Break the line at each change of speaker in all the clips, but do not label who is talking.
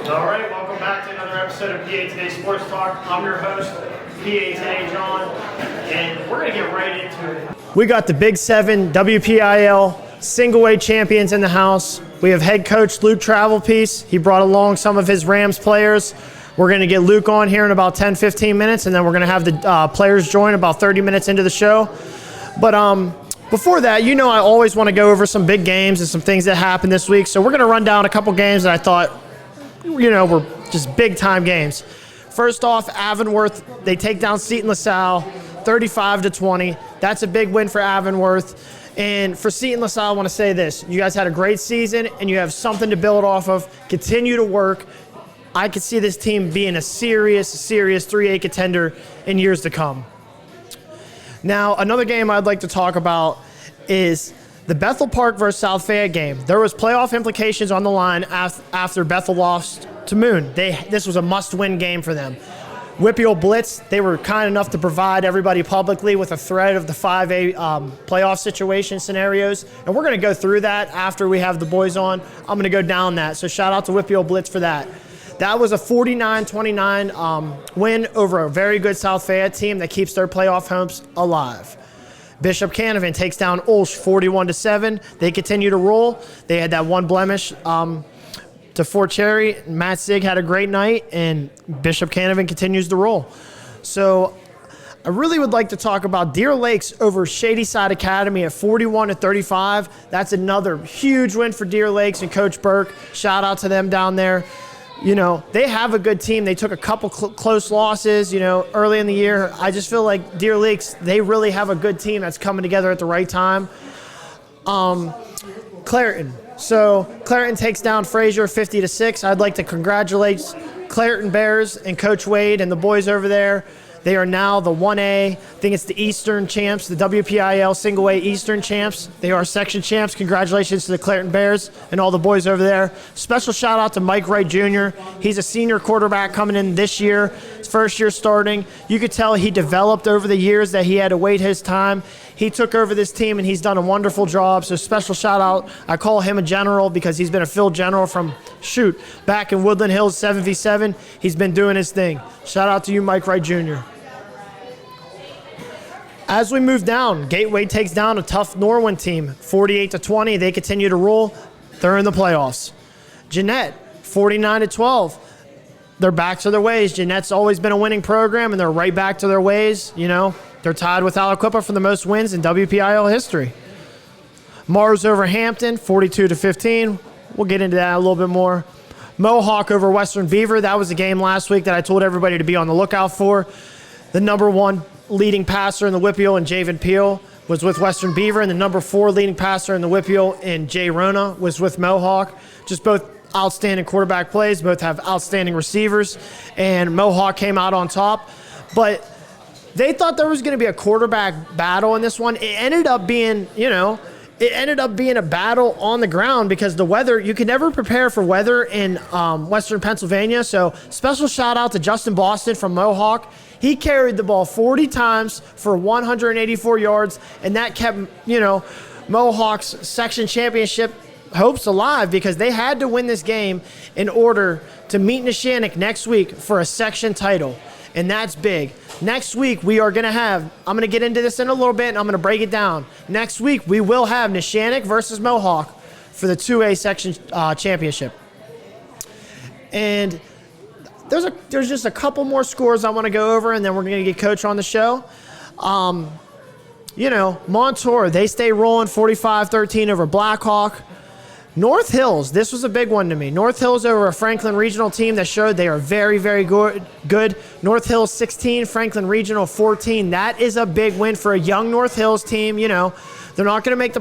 All right, welcome back to another episode of PA Today Sports Talk. I'm your host, PA Today, John, and we're going to get right into it. We got the Big 7 WPIAL single-way champions in the house. We have head coach Luke Travelpiece. He brought along some of his Rams players. We're going to get Luke on here in about 10-15 minutes, and then we're going to have the players join about 30 minutes into the show. But before that, you know I always want to go over some big games and some things that happened this week, so we're going to run down a couple games that I thought were just big-time games. First off, Avonworth, they take down Seton LaSalle 35-20. That's a big win for Avonworth. And for Seton LaSalle, I want to say this. You guys had a great season, and you have something to build off of. Continue to work. I could see this team being a serious 3A contender in years to come. Now, another game I'd like to talk about is the Bethel Park versus South Fayette game. There was playoff implications on the line after Bethel lost to Moon. This was a must-win game for them. WPIAL Blitz, they were kind enough to provide everybody publicly with a thread of the 5A playoff situation scenarios. And we're going to go through that after we have the boys on. I'm going to go down that. So shout out to WPIAL Blitz for that. That was a 49-29 win over a very good South Fayette team that keeps their playoff hopes alive. Bishop Canavan takes down Ulsh 41-7. They continue to roll. They had that one blemish to Fort Cherry. Matt Sig had a great night, and Bishop Canavan continues to roll. So I really would like to talk about Deer Lakes over Shady Side Academy at 41-35. That's another huge win for Deer Lakes and Coach Burke. Shout out to them down there. You know, they have a good team. They took a couple close losses, early in the year. I just feel like Deer Lakes, they really have a good team that's coming together at the right time. Clareton. So Clareton takes down Fraser 50-6. I'd like to congratulate Clareton Bears and Coach Wade and the boys over there. They are now the 1A. I think it's the Eastern champs, the WPIAL single A Eastern champs. They are section champs. Congratulations to the Clareton Bears and all the boys over there. Special shout out to Mike Wright Jr. He's a senior quarterback coming in this year. His first year starting. You could tell he developed over the years that he had to wait his time. He took over this team and he's done a wonderful job. So special shout out. I call him a general because he's been a field general from, back in Woodland Hills 7v7. He's been doing his thing. Shout out to you, Mike Wright Jr. As we move down, Gateway takes down a tough Norwin team, 48-20. They continue to roll. They're in the playoffs. Jeanette, 49-12. They're back to their ways. Jeanette's always been a winning program, and they're right back to their ways. They're tied with Aliquippa for the most wins in WPIAL history. Mars over Hampton, 42-15. We'll get into that a little bit more. Mohawk over Western Beaver. That was a game last week that I told everybody to be on the lookout for. The number 1 leading passer in the WPIAL and Javen Peel was with Western Beaver, and the number 4 leading passer in the WPIAL and Jay Rona was with Mohawk. Just both outstanding quarterback plays, both have outstanding receivers, and Mohawk came out on top. But they thought there was going to be a quarterback battle in this one. It ended up being, a battle on the ground because the weather, you can never prepare for weather in Western Pennsylvania. So special shout out to Justin Boston from Mohawk. He carried the ball 40 times for 184 yards, and that kept, Mohawk's section championship hopes alive because they had to win this game in order to meet Neshannock next week for a section title, and that's big. Next week, we are going to have, I'm going to get into this in a little bit, and I'm going to break it down. Next week, we will have Neshannock versus Mohawk for the 2A section championship. And there's just a couple more scores I want to go over, and then we're going to get Coach on the show. Montour, they stay rolling 45-13 over Blackhawk. North Hills, this was a big one to me. North Hills over a Franklin Regional team that showed they are very, very good. North Hills 16, Franklin Regional 14. That is a big win for a young North Hills team. They're not going to make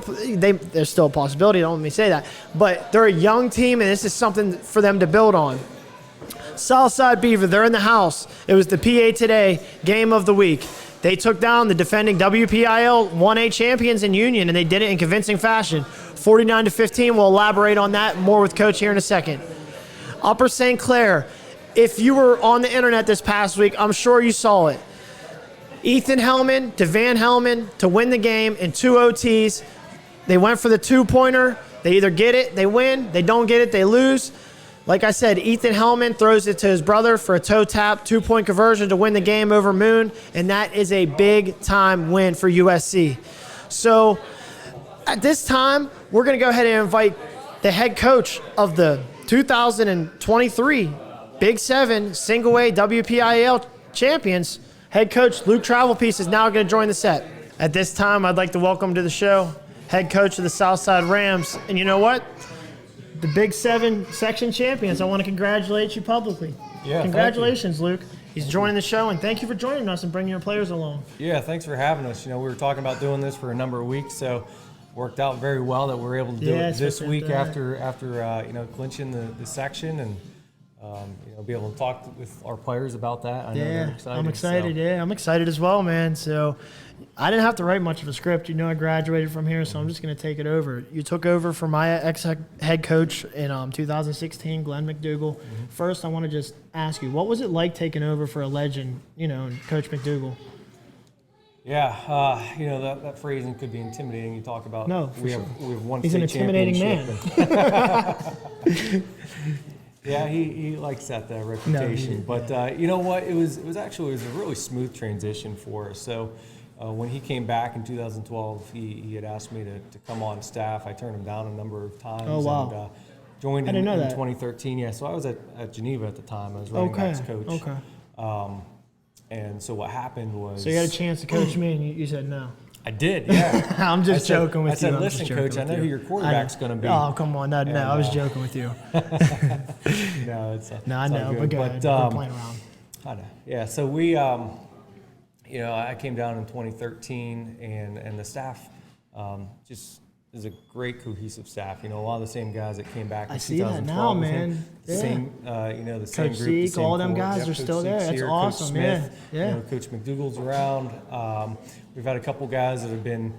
there's still a possibility, don't let me say that. But they're a young team, and this is something for them to build on. South Side Beaver, they're in the house. It was the PA Today game of the week. They took down the defending WPIAL 1A champions in Union, and they did it in convincing fashion. 49-15. We'll elaborate on that more with Coach here in a second. Upper St. Clair, if you were on the internet this past week, I'm sure you saw it. Ethan Hellman to Van Hellman to win the game in 2 OTs. They went for the two-pointer. They either get it, they win. They don't get it, they lose. Like I said, Ethan Hellman throws it to his brother for a toe tap, 2-point conversion to win the game over Moon, and that is a big-time win for USC. So at this time, we're going to go ahead and invite the head coach of the 2023 Big 7 Single A WPIAL champions. Head coach Luke Travelpiece is now going to join the set. At this time, I'd like to welcome to the show head coach of the South Side Rams. And you know what? The Big 7 section champions. I want to congratulate you publicly.
Yeah,
congratulations, Luke. He's joining the show, and thank you for joining us and bringing your players along.
Yeah, thanks for having us. We were talking about doing this for a number of weeks, so worked out very well that we're able to do it this week after clinching the section and be able to talk with our players about that. I know they're excited.
I'm excited. Yeah, I'm excited as well, man. So I didn't have to write much of a script. I graduated from here, so I'm just going to take it over. You took over for my ex-head coach in 2016, Glenn McDougal. Mm-hmm. First, I want to just ask you, what was it like taking over for a legend, Coach McDougal?
Yeah, that phrasing could be intimidating. You talk about we have one.
He's an intimidating man.
Yeah, he likes that reputation. But you know what? It was a really smooth transition for us. So when he came back in 2012, he had asked me to come on staff. I turned him down a number of times.
Oh, wow.
And joined in 2013. Yeah, so I was at Geneva at the time. I was running backs coach.
Okay.
And so what happened was...
So you had a chance to coach me, and you said no.
I did, yeah.
I'm just joking with you.
I said, listen, Coach, I know who your quarterback's going to be.
Oh, come on. No, I was joking with you.
No, it's
I know,
good.
But go ahead. We're playing around.
I know. Yeah, so we, I came down in 2013, and the staff just is a great cohesive staff. A lot of the same guys that came back in 2012. I see that now,
man.
The same, the same
Coach
group. The same
all them guys are still there. That's awesome,
Coach Smith,
yeah.
Coach McDougal's around. We've had a couple guys that have been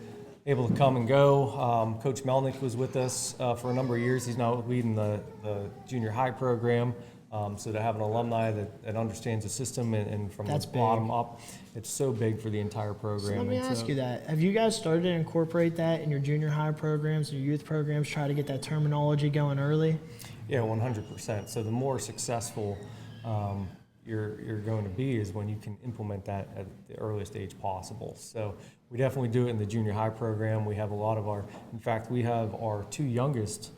able to come and go. Coach Melnick was with us for a number of years. He's now leading the junior high program. So to have an alumni that understands the system and from the bottom up, it's so big for the entire program.
So let me ask you that. Have you guys started to incorporate that in your junior high programs, your youth programs, try to get that terminology going early?
Yeah, 100%. So the more successful you're going to be is when you can implement that at the earliest age possible. So we definitely do it in the junior high program. We have a lot of in fact, we have our two youngest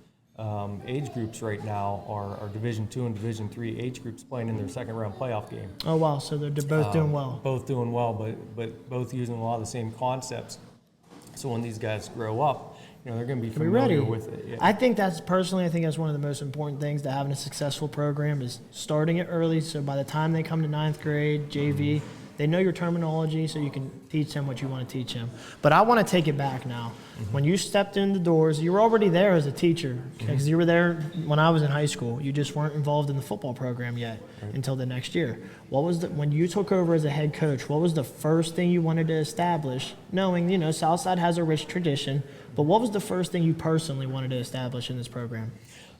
age groups right now are Division II and Division III age groups playing in their second round playoff game.
Oh wow! So they're both doing well.
Both doing well, but both using a lot of the same concepts. So when these guys grow up, they're going to be familiar with it. Yeah.
I think that's one of the most important things to having a successful program is starting it early. So by the time they come to 9th grade, JV, they know your terminology, so you can teach them what you want to teach them. But I want to take it back now. Mm-hmm. When you stepped in the doors, you were already there as a teacher because you were there when I was in high school. You just weren't involved in the football program yet until the next year. When you took over as a head coach, what was the first thing you wanted to establish, knowing, Southside has a rich tradition, but what was the first thing you personally wanted to establish in this program?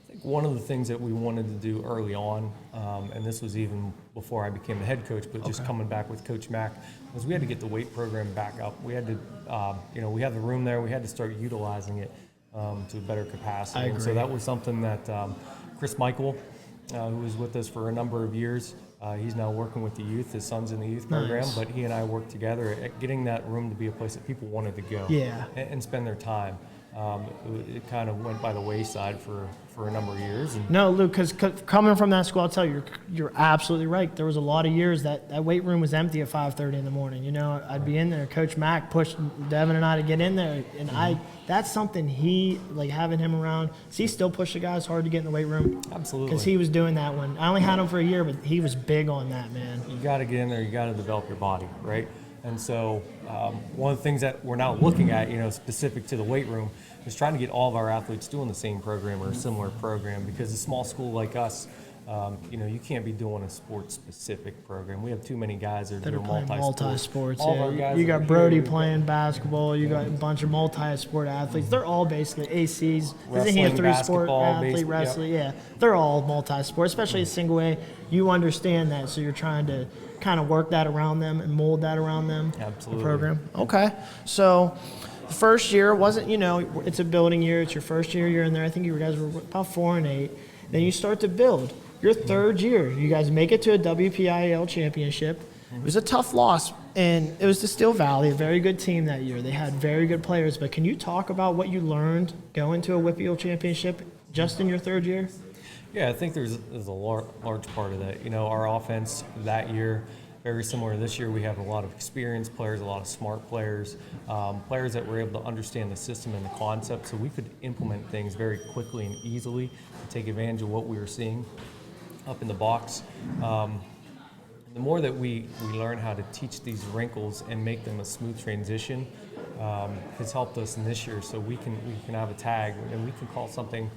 I think one of the things that we wanted to do early on, and this was even before I became the head coach, but just coming back with Coach Mack, was we had to get the weight program back up. We had to, we had the room there. We had to start utilizing it to a better capacity.
I agree.
And so that was something that Chris Michael, who was with us for a number of years, he's now working with the youth. His son's in the youth program, but he and I worked together at getting that room to be a place that people wanted to go and spend their time. It kind of went by the wayside for a number of years.
No, Luke, because coming from that school, I'll tell you, you're absolutely right. There was a lot of years that weight room was empty at 5:30 in the morning. I'd be in there. Coach Mack pushed Devin and I to get in there, and that's something having him around. Does he still push the guys hard to get in the weight room?
Absolutely.
Because he was doing that when I only had him for a year, but he was big on that, man.
You got to get in there. You got to develop your body, right? And so one of the things that we're now looking at, specific to the weight room, is trying to get all of our athletes doing the same program or a similar program, because a small school like us, You can't be doing a sports-specific program. We have too many guys that are doing
playing multi-sports.
All of our guys
you got
are
Brody
here.
playing basketball. You got a bunch of multi-sport athletes. They're all basically ACs. Isn't he a
Wrestling,
three-sport
basketball,
athlete?
baseball,
Wrestling, yeah. They're all multi-sport, especially single A. You understand that, so you're trying to kind of work that around them and mold that around them.
Absolutely.
The program. Okay. So the first year wasn't, it's a building year. It's your first year you're in there. I think you guys were about 4-8. Then you start to build. Your third year, you guys make it to a WPIAL championship. It was a tough loss, and it was to Steel Valley, a very good team that year. They had very good players, but can you talk about what you learned going to a WPIAL championship just in your third year?
Yeah, I think there's a large part of that. Our offense that year, very similar to this year, we have a lot of experienced players, a lot of smart players, players that were able to understand the system and the concept, so we could implement things very quickly and easily to take advantage of what we were seeing up in the box. The more that we learn how to teach these wrinkles and make them a smooth transition has helped us in this year. So we can have a tag and we can call something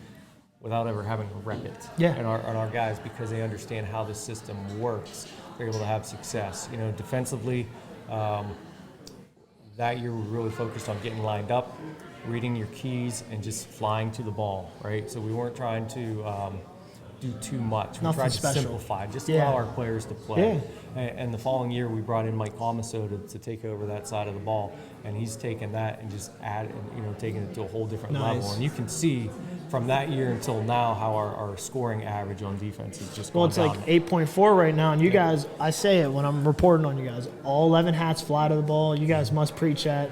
without ever having to rep it.
Yeah.
And our guys, because they understand how the system works, they're able to have success. Defensively, that year we really focused on getting lined up, reading your keys, and just flying to the ball, right? So we weren't trying to do too much. We tried to simplify, just allow our players to play.
Yeah.
And the following year, we brought in Mike Comiso to take over that side of the ball, and he's taken that and just taken it to a whole different level. And you can see from that year until now how our scoring average on defense is just gone down.
Well, it's like 8.4 right now, and you guys, I say it when I'm reporting on you guys, all 11 hats fly to the ball. You guys must preach that.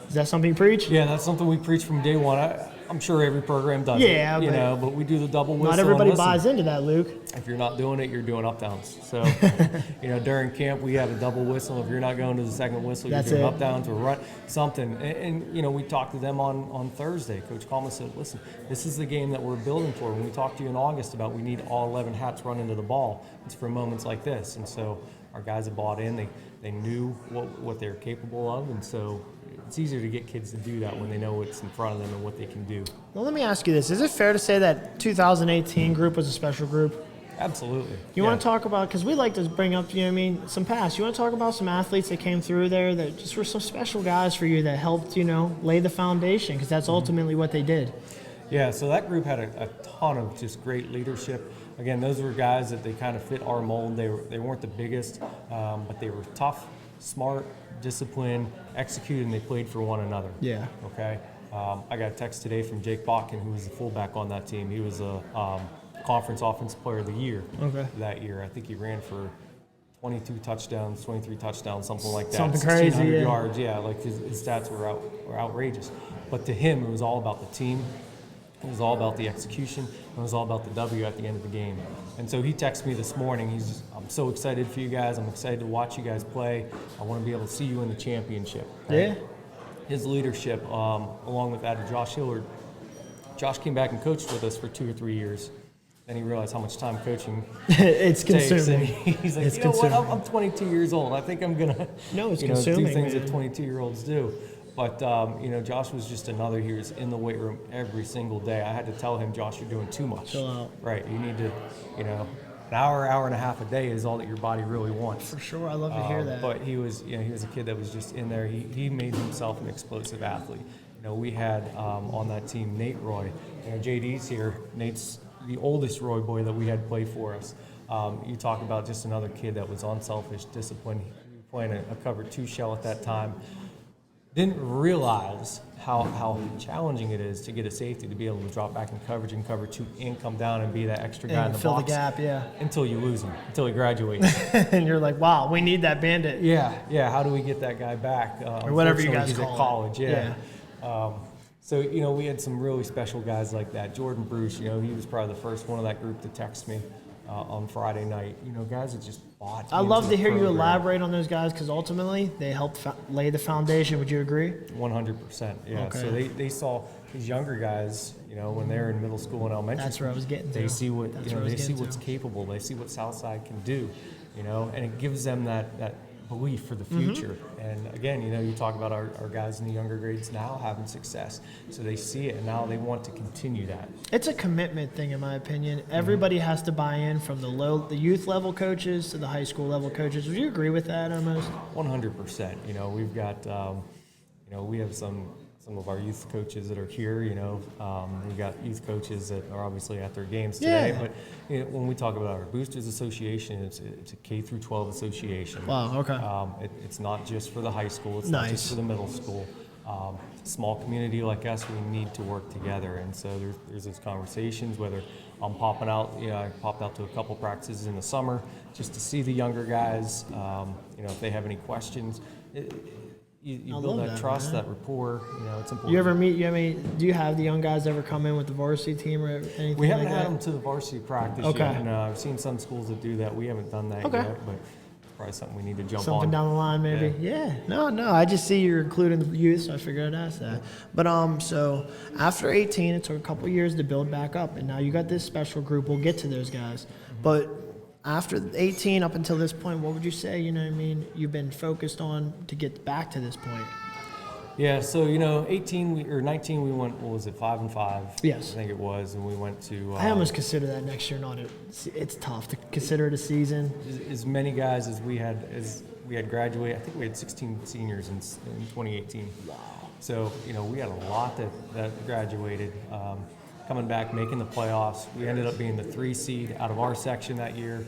Is that something you preach?
Yeah, that's something we preach from day one. I'm sure every program does it, but we do the double whistle.
Not everybody buys into that, Luke.
If you're not doing it, you're doing up downs. So, during camp we have a double whistle. If you're not going to the second whistle, you're doing up downs or run something. And we talked to them on Thursday. Coach Coleman said, listen, this is the game that we're building for. When we talked to you in August about we need all 11 hats running to the ball, it's for moments like this. And so our guys have bought in. They knew what they're capable of, and so it's easier to get kids to do that when they know what's in front of them and what they can do.
Well, let me ask you this. Is it fair to say that 2018 group was a special group?
Absolutely.
You want to talk about, because we like to bring up, some past. You want to talk about some athletes that came through there that just were some special guys for you that helped, lay the foundation, because that's ultimately what they did.
Yeah, so that group had a ton of just great leadership. Again, those were guys that they kind of fit our mold. They weren't the biggest, but they were tough, smart, disciplined, executed, and they played for one another.
Yeah.
Okay. I got a text today from Jake Botkin, who was the fullback on that team. He was a conference offensive player of the year that year. I think he ran for 22 touchdowns, 23 touchdowns, something like that.
Something crazy,
yards. Yeah, like his stats were outrageous. But to him, it was all about the team. It was all about the execution. It was all about the W at the end of the game. And so he texted me this morning. I'm so excited for you guys. I'm excited to watch you guys play. I want to be able to see you in the championship. Right?
Yeah.
His leadership, along with that of Josh Hillard. Josh came back and coached with us for 2 or 3 years. Then he realized how much time coaching
it's
takes.
consuming.
And he's like, what? I'm 22 years old. I think I'm going to do things that 22-year-olds do. But, Josh was just another. He was in the weight room every single day. I had to tell him, Josh, you're doing too much.
Chill out.
Right. You need to, an hour and a half a day is all that your body really wants.
For sure. I love to hear that.
But he was a kid that was just in there. He made himself an explosive athlete. We had on that team Nate Roy. JD's here. Nate's the oldest Roy boy that we had play for us. You talk about just another kid that was unselfish, disciplined. He was playing a cover 2 shell at that time. Didn't realize how challenging it is to get a safety to be able to drop back in coverage and cover 2 and come down and be that extra guy in the
fill
box.
Fill the gap, yeah.
Until you lose him, until he graduates.
And you're like, wow, we need that bandit.
Yeah. How do we get that guy back?
Or whatever you guys
he's
call
at college.
it.
So, we had some really special guys like that. Jordan Bruce, he was probably the first one of that group to text me on Friday night. Guys that just bought
I love to hear you elaborate on those guys because ultimately they helped lay the foundation. Would you agree?
100%, yeah.
Okay.
So they saw these younger guys, when they're in middle school and elementary
That's where I was getting to.
They see what, they see what's capable. They see what Southside can do, and it gives them that belief for the future. And again, you talk about our guys in the younger grades now having success. So they see it, and now they want to continue that. It's
a commitment thing, in my opinion. Everybody has to buy in, from the youth level coaches to the high school level coaches. Would you agree with that almost?
100%. We've got, we have some of our youth coaches that are here, we've got youth coaches that are obviously at their games today. Yeah. But when we talk about our Boosters Association, it's a K through 12 association.
Wow, okay.
It's not just for the high school. It's not just for the middle school. Small community like us, we need to work together. And so there's those conversations, whether I'm popping out, I popped out to a couple practices in the summer just to see the younger guys, if they have any questions. You build that trust, that rapport. It's important.
You ever meet? Do you have the young guys ever come in with the varsity team or anything?
We haven't had them to the varsity practice yet. And I've seen some schools that do that. We haven't done that yet, but it's probably something we need to jump on.
Something down the line, maybe. Yeah. No. I just see you're including the youth, so I figured I'd ask that. But so after 18, it took a couple years to build back up, and now you got this special group. We'll get to those guys, but. After 18 up until this point, what would you say, you've been focused on to get back to this point?
Yeah, so, 18 or 19, we went, 5-5?
Yes.
I think it was, and we went to...
I almost consider that next year it's tough to consider it a season.
As many guys as we had graduated, I think we had 16 seniors in 2018.
Wow.
So, we had a lot that graduated. Coming back, making the playoffs. We ended up being the 3 seed out of our section that year.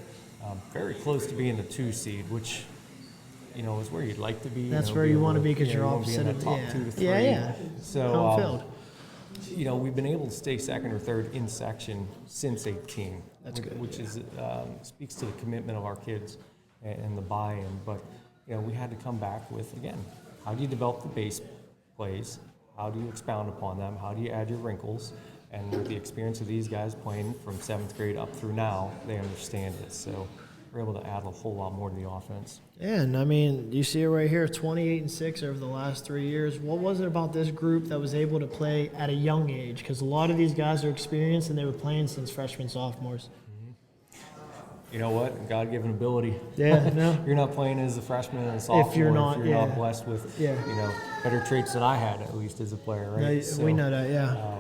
Very close to being the 2 seed, which, is where you'd like to be.
That's where you want to be because you're opposite of the
top 2 to 3.
Yeah.
So, we've been able to stay second or third in section since 18.
That's good.
Which is speaks to the commitment of our kids and the buy-in. But, we had to come back with, again, how do you develop the base plays? How do you expound upon them? How do you add your wrinkles? And with the experience of these guys playing from 7th grade up through now, they understand it. So we're able to add a whole lot more to the offense.
Yeah, and you see it right here, 28-6 over the last 3 years. What was it about this group that was able to play at a young age? Because a lot of these guys are experienced and they were playing since freshmen, sophomores.
You know what? God-given ability.
Yeah, no.
You're not playing as a freshman and a sophomore if you're not blessed with better traits than I had, at least as a player, right?
No, we know that, yeah.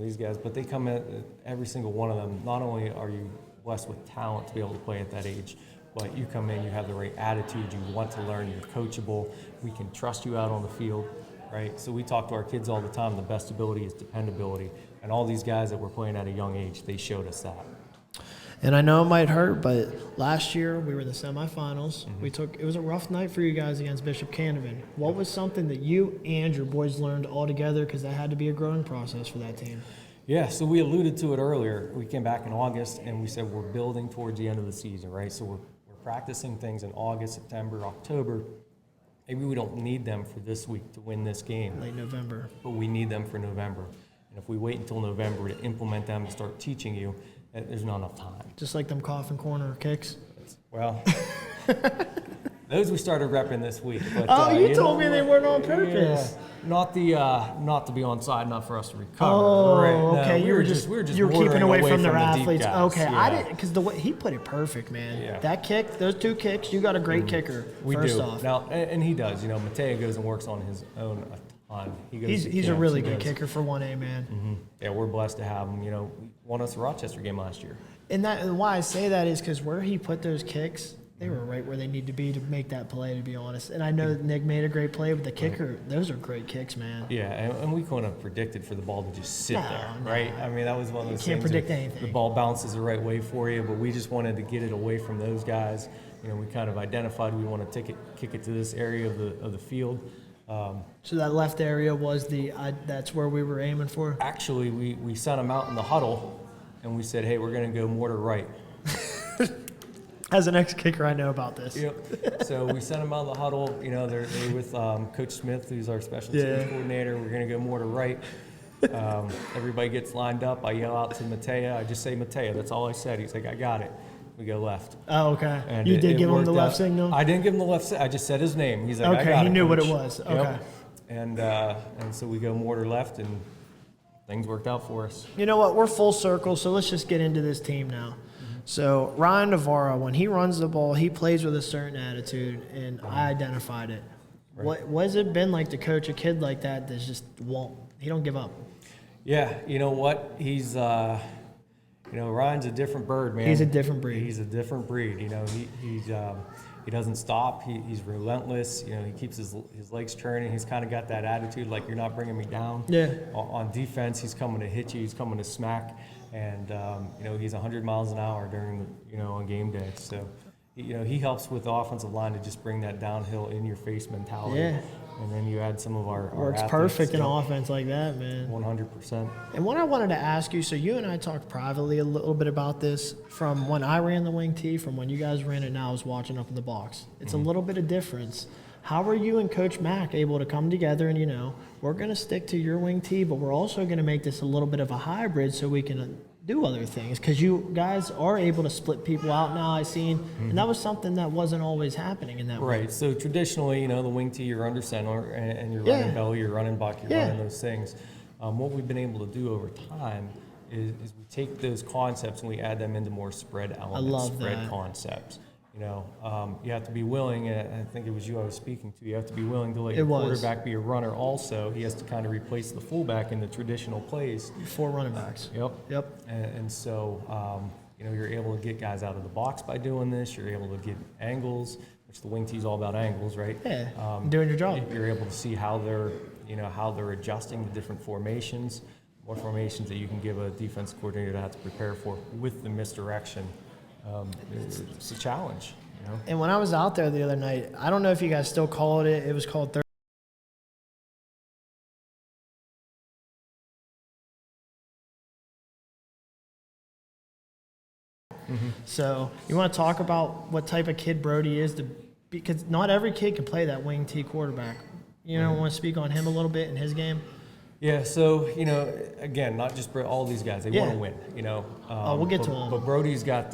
These guys, but they come in, every single one of them, not only are you blessed with talent to be able to play at that age, but you come in, you have the right attitude, you want to learn, you're coachable, we can trust you out on the field, right? So we talk to our kids all the time, the best ability is dependability, and all these guys that were playing at a young age, they showed us that.
And I know it might hurt, but last year we were in the semifinals. It was a rough night for you guys against Bishop Canevin. What was something that you and your boys learned all together, because that had to be a growing process for that team?
Yeah, so we alluded to it earlier. We came back in August and we said we're building towards the end of the season, right? So we're practicing things in August, September, October. Maybe we don't need them for this week to win this game.
Late November.
But we need them for November. And if we wait until November to implement them and start teaching you, there's not enough time.
Just like them coffin corner kicks?
Well, those we started repping this week. But,
you told me they weren't on purpose.
Not to be on side, not for us to recover.
Oh,
right. No,
okay. You were keeping away from their athletes. Okay,
yeah.
I didn't, because the way he put it perfect, man. Yeah. That kick, those 2 kicks, you got a great kicker.
We
first
do.
Off.
Now, and he does. Mateo goes and works on his own a ton.
He's a really good kicker for 1A, man.
Yeah, we're blessed to have him. Won us a Rochester game last year.
And why I say that is because where he put those kicks, they were right where they need to be to make that play, to be honest. And I know that Nick made a great play, but the kicker, those are great kicks, man.
Yeah, and we couldn't have predicted for the ball to just sit there, right? I mean, that was one of those things.
You can't predict anything.
The ball bounces the right way for you, but we just wanted to get it away from those guys. We kind of identified we want to kick it to this area of the field.
So that left area was that's where we were aiming for?
Actually, we sent them out in the huddle, and we said, hey, we're going to go more to right.
As an ex-kicker, I know about this.
Yep. So we sent them out in the huddle. They're with Coach Smith, who's our special teams coordinator. We're going to go more to right. Everybody gets lined up. I yell out to Mateo. I just say, Mateo. That's all I said. He's like, I got it. We go left.
Oh, okay. And you did give him the left signal?
I didn't give him the left signal. I just said his name. He's like,
okay,
I got it.
he knew
Coach.
what it was. Okay.
Yep. And so we go more to left, and things worked out for us.
You know what? We're full circle, so let's just get into this team now. So Ryan Navarro, when he runs the ball, he plays with a certain attitude, and I identified it.
Right.
What has it been like to coach a kid like that that just he don't give up?
Yeah, you know what? He's, Ryan's a different bird, man.
He's a different breed.
He's a different breed. You know, he doesn't stop. He's relentless. You know, he keeps his legs churning. He's kind of got that attitude like, you're not bringing me down.
Yeah.
On defense, he's coming to hit you. He's coming to smack. And, he's 100 miles an hour during, on game day. So, he helps with the offensive line to just bring that downhill in your face mentality.
Yeah.
And then you add some of our
Works
athletes,
perfect in offense like that, man.
100%.
And what I wanted to ask you, so you and I talked privately a little bit about this from when I ran the wing tee, from when you guys ran it now I was watching up in the box. It's a little bit of difference. How were you and Coach Mack able to come together and, we're going to stick to your wing tee, but we're also going to make this a little bit of a hybrid so we can do other things, because you guys are able to split people out now, I've seen, and that was something that wasn't always happening in that way.
Right. So traditionally, the wing tee, you're under center, and you're running belly, you're running buck, you're running those things. What we've been able to do over time is we take those concepts and we add them into more spread elements, spread concepts. You have to be willing, and I think it was you I was speaking to, you have to be willing to let your quarterback be a runner also. He has to kind of replace the fullback in the traditional plays.
4 running backs.
Yep. And so, you're able to get guys out of the box by doing this. You're able to get angles, which the wing tee is all about angles, right?
Yeah, doing your job.
You're able to see how they're adjusting to different formations, more formations that you can give a defense coordinator to have to prepare for with the misdirection. It's a challenge,
And when I was out there the other night, I don't know if you guys still call it. It was called third. So you want to talk about what type of kid Brody is, because not every kid can play that wing tee quarterback. Want to speak on him a little bit in his game?
Yeah, so, again, not just all these guys, they want to win,
we'll get to him.
But Brody's got,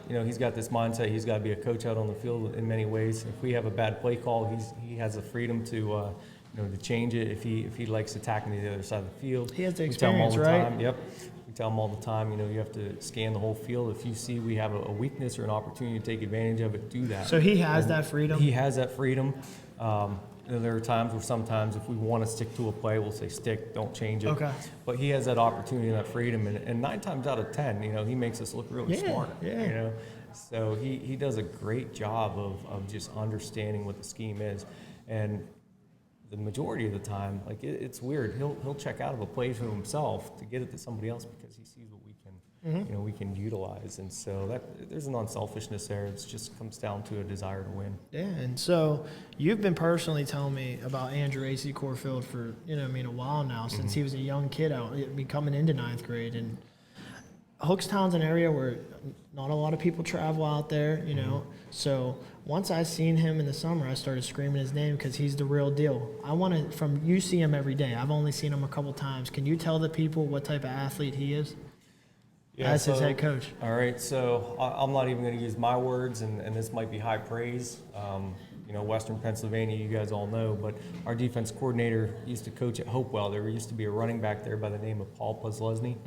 he's got this mindset. He's got to be a coach out on the field in many ways. If we have a bad play call, he has the freedom to change it if he likes attacking the other side of the field.
He has the experience, right?
Time. Yep. We tell him all the time, you have to scan the whole field. If you see we have a weakness or an opportunity to take advantage of it, do that.
So he has that freedom?
He has that freedom. There are times where sometimes if we want to stick to a play, we'll say stick, don't change it. Okay. But he has that opportunity and that freedom, and 9 times out of 10, he makes us look really smart. Yeah. So he does a great job of just understanding what the scheme is, and the majority of the time, like it's weird. He'll check out of a play for himself to get it to somebody else because he sees what we can. We can utilize, and so there's an unselfishness there. It just comes down to a desire to win.
Yeah, and so you've been personally telling me about Andrew A.C. Corfield for a while now, since he was a young kid coming into 9th grade, and Hookstown's an area where not a lot of people travel out there, So once I seen him in the summer, I started screaming his name because he's the real deal. You see him every day. I've only seen him a couple times. Can you tell the people what type of athlete he is? As his head coach.
All right, so I'm not even going to use my words, and this might be high praise. Western Pennsylvania, you guys all know, but our defense coordinator used to coach at Hopewell. There used to be a running back there by the name of Paul Puslesny.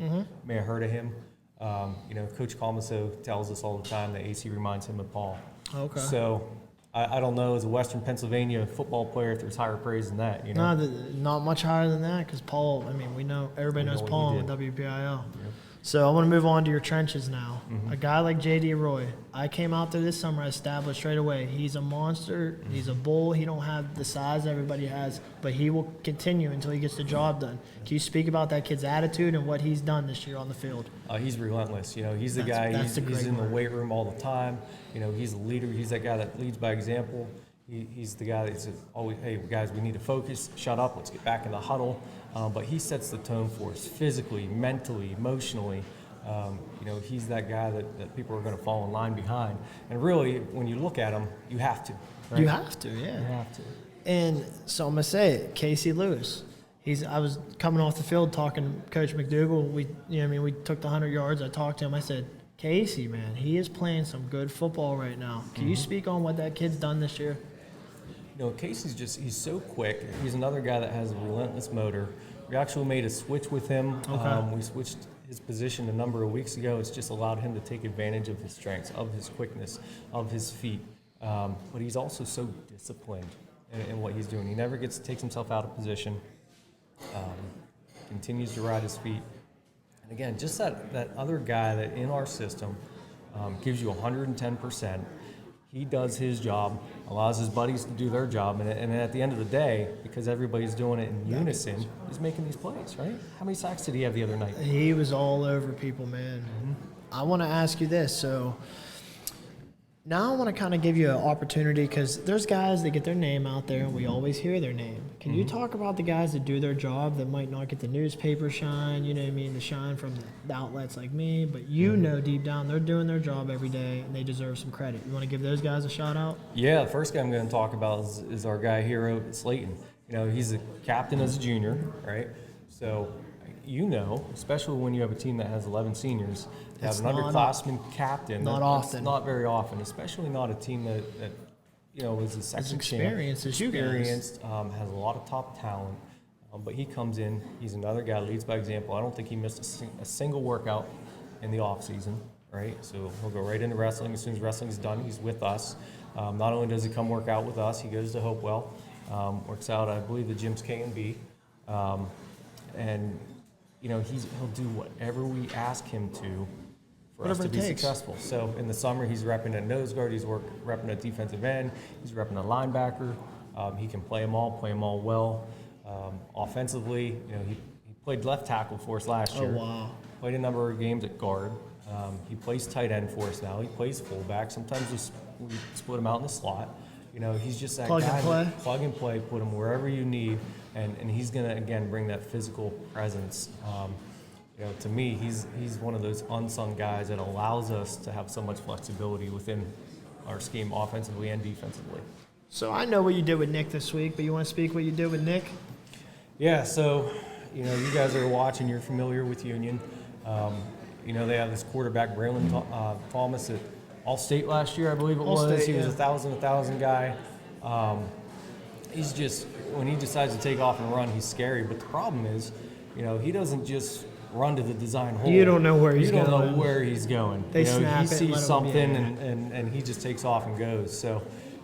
May have heard of him. Coach Calmaso tells us all the time that AC reminds him of Paul.
Okay.
So I don't know, as a Western Pennsylvania football player, if there's higher praise than that.
No, not much higher than that, because Paul, everybody knows Paul with WPIAL. Yep. So I want to move on to your trenches now. A guy like J.D. Roy, I came out there this summer, I established straight away. He's a monster. He's a bull. He don't have the size everybody has, but he will continue until he gets the job done. Can you speak about that kid's attitude and what he's done this year on the field?
He's relentless. He's the guy. He's in the weight room all the time. He's a leader. He's that guy that leads by example. He's the guy that says always, hey, guys, we need to focus. Shut up. Let's get back in the huddle. But he sets the tone for us physically, mentally, emotionally. He's that guy that people are going to fall in line behind. And really, when you look at him, you have to. Right?
You have to, yeah.
You have to.
And so I'm going to say it, Casey Lewis. I was coming off the field talking to Coach McDougal. We took the 100 yards. I talked to him. I said, Casey, man, he is playing some good football right now. Can you speak on what that kid's done this year?
Casey's he's so quick. He's another guy that has a relentless motor. We actually made a switch with him.
Okay.
We switched his position a number of weeks ago. It's just allowed him to take advantage of his strengths, of his quickness, of his feet. But he's also so disciplined in what he's doing. He never takes himself out of position, continues to ride his feet. And again, just that other guy that in our system gives you 110%. He does his job, allows his buddies to do their job, and at the end of the day, because everybody's doing it in unison, he's making these plays, right? How many sacks did he have the other night?
He was all over people, man. Mm-hmm. I want to ask you this. So now I want to kind of give you an opportunity, because there's guys that get their name out there, and we always hear their name. Can you talk about the guys that do their job that might not get the newspaper shine, you know what I mean, the shine from the outlets like me, but you know deep down they're doing their job every day, and they deserve some credit. You want to give those guys a shout-out?
Yeah, the first guy I'm going to talk about is our guy hero, Slayton. You know, he's a captain as a junior, right? So, especially when you have a team that has 11 seniors, to have an underclassman captain.
Not often.
Not very often, especially not a team that is a second
experienced as you guys.
Has a lot of top talent. But he comes in, he's another guy, leads by example. I don't think he missed a single workout in the off season, right? So he'll go right into wrestling. As soon as wrestling's done, he's with us. Not only does he come work out with us, he goes to Hopewell, works out, I believe, the gym's K&B. And he'll do whatever we ask him to for us to be successful. So in the summer, he's repping at nose guard, he's repping at defensive end, he's repping at linebacker. He can play them all well. Offensively, he played left tackle for us last year.
Oh, wow.
Played a number of games at guard. He plays tight end for us now. He plays fullback. Sometimes we split him out in the slot. He's just that guy. Plug and play. Put him wherever you need, and he's gonna again bring that physical presence. To me, he's one of those unsung guys that allows us to have so much flexibility within our scheme, offensively and defensively.
So I know what you did with Nick this week, but you want to speak what you did with Nick?
Yeah. So you guys are watching. You're familiar with Union. They have this quarterback, Braylon Thomas, at All-State last year, I believe it was. He was a 1,000 guy. He's just, when he decides to take off and run, he's scary. But the problem is, he doesn't just run to the design hole.
You don't know where he's going.
You don't know where he's going.
They snap
he sees something and he just takes off and goes. So,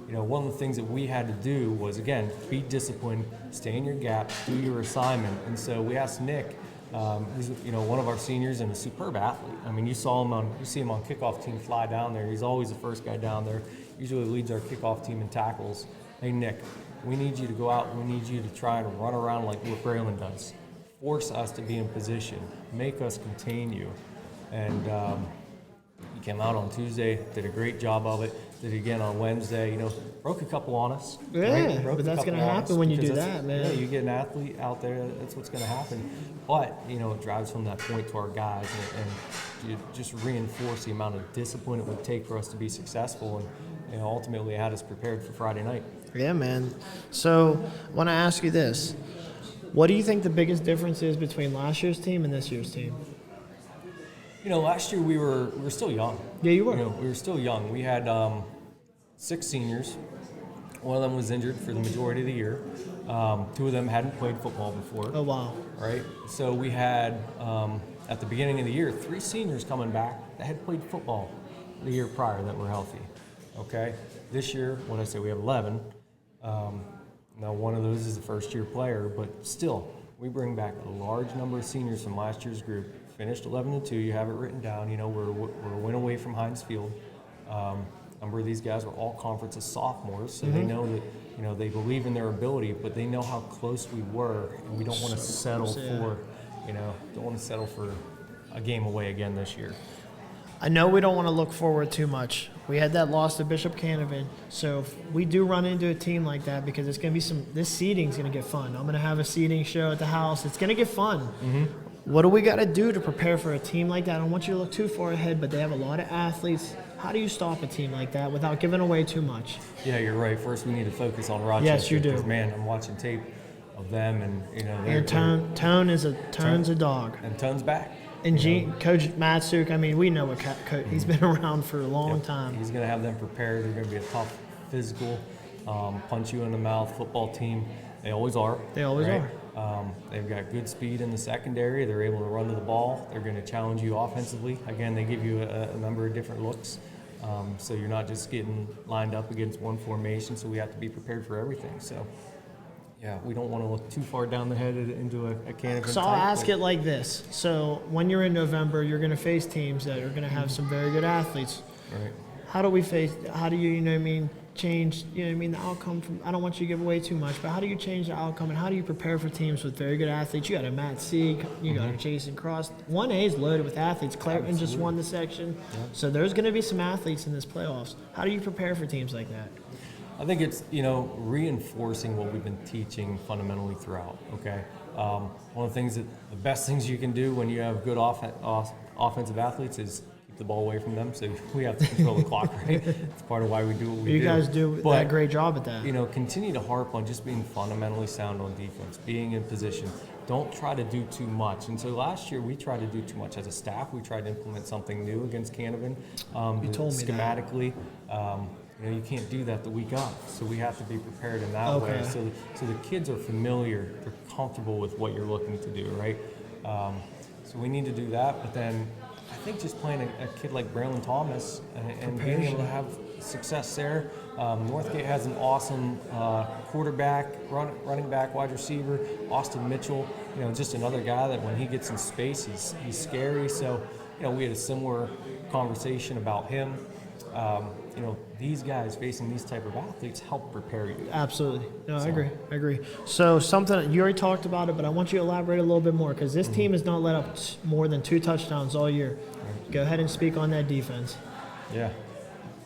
one of the things that we had to do was, again, be disciplined, stay in your gap, do your assignment. And so we asked Nick, who's one of our seniors and a superb athlete. I mean, you see him on kickoff team fly down there. He's always the first guy down there. Usually leads our kickoff team in tackles. Hey Nick, we need you to go out. We need you to try and run around like what Braylon does. Force us to be in position. Make us contain you. And he came out on Tuesday, did a great job of it. Did it again on Wednesday. Broke a couple on us.
Yeah, right? But that's going to happen when you do that, man.
Yeah, you get an athlete out there, that's what's going to happen. But, it drives from that point to our guys and you just reinforce the amount of discipline it would take for us to be successful and ultimately had us prepared for Friday night.
Yeah, man. So I want to ask you this. What do you think the biggest difference is between last year's team and this year's team?
Last year we were still young.
Yeah, you were.
We were still young. We had 6 seniors. One of them was injured for the majority of the year. 2 of them hadn't played football before.
Oh, wow.
Right? So we had, at the beginning of the year, 3 seniors coming back that had played football the year prior that were healthy. Okay? This year, we have 11. Now, one of those is a first-year player, but still, we bring back a large number of seniors from last year's group. Finished 11-2. You have it written down. We're a win away from Heinz Field. A number of these guys were all conference as sophomores, so they know that they believe in their ability, but they know how close we were, and we don't want to settle for a game away again this year.
I know we don't want to look forward too much. We had that loss to Bishop Canevin, so if we do run into a team like that, because it's going to be this seeding's going to get fun. I'm going to have a seeding show at the house. It's going to get fun. Mm-hmm. What do we got to do to prepare for a team like that? I don't want you to look too far ahead, but they have a lot of athletes. How do you stop a team like that without giving away too much?
Yeah, you're right. First, we need to focus on Rochester.
Yes, you do.
Because, man, I'm watching tape of them, and
Tone's a dog.
And Tone's back.
And Coach Matsuk, we know what coach. He's been around for a long time.
He's going to have them prepared. They're going to be a tough, physical, punch you in the mouth football team. They always are.
They always are.
They've got good speed in the secondary. They're able to run to the ball. They're going to challenge you offensively. Again, they give you a number of different looks. So you're not just getting lined up against one formation, so we have to be prepared for everything. So, yeah, we don't want to look too far down the head into a can of
So I'll ask it like this. So when you're in November, you're going to face teams that are going to have some very good athletes.
Right.
How do you, you know what I mean, change, you know what I mean, the outcome from, I don't want you to give away too much, but how do you change the outcome and how do you prepare for teams with very good athletes? You got a Matt Sieg, you got a Jason Cross. 1A is loaded with athletes. Clareton just won the section. Yep. So there's going to be some athletes in this playoffs. How do you prepare for teams like that?
I think it's, reinforcing what we've been teaching fundamentally throughout, okay? One of the things the best things you can do when you have good offensive athletes is keep the ball away from them, so we have to control the clock, right? It's part of why we do what we do.
You guys do that great job at that.
Continue to harp on just being fundamentally sound on defense, being in position. Don't try to do too much. And so last year we tried to do too much as a staff. We tried to implement something new against Canevin.
You told me
schematically. You can't do that the week up, so we have to be prepared in that way. So the kids are familiar, they're comfortable with what you're looking to do, right? So we need to do that, but then I think just playing a kid like Braylon Thomas and being able to have success there. Northgate has an awesome quarterback, running back, wide receiver. Austin Mitchell, just another guy that when he gets in space, he's scary. So, we had a similar conversation about him. These guys facing these type of athletes help prepare you.
Absolutely. No, I agree. So something, you already talked about it, but I want you to elaborate a little bit more because this team has not let up more than 2 touchdowns all year. Right. Go ahead and speak on that defense.
Yeah.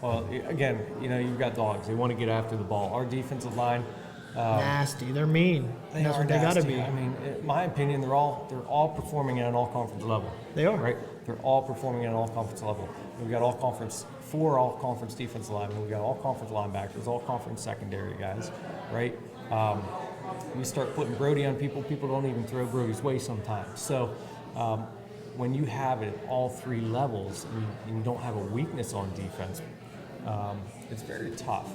Well, again, you've got dogs. They want to get after the ball. Our defensive line.
Nasty. They're mean. That's what they got to be.
I mean, in my opinion, they're all performing at an all-conference level.
They are.
Right? They're all performing at an all-conference level. We've got all-conference, 4 all-conference defensive linemen. We've got all-conference linebackers, all-conference secondary guys, right? We start putting Brody on people don't even throw Brody's way sometimes. So when you have it at all 3 levels and you don't have a weakness on defense, it's very tough.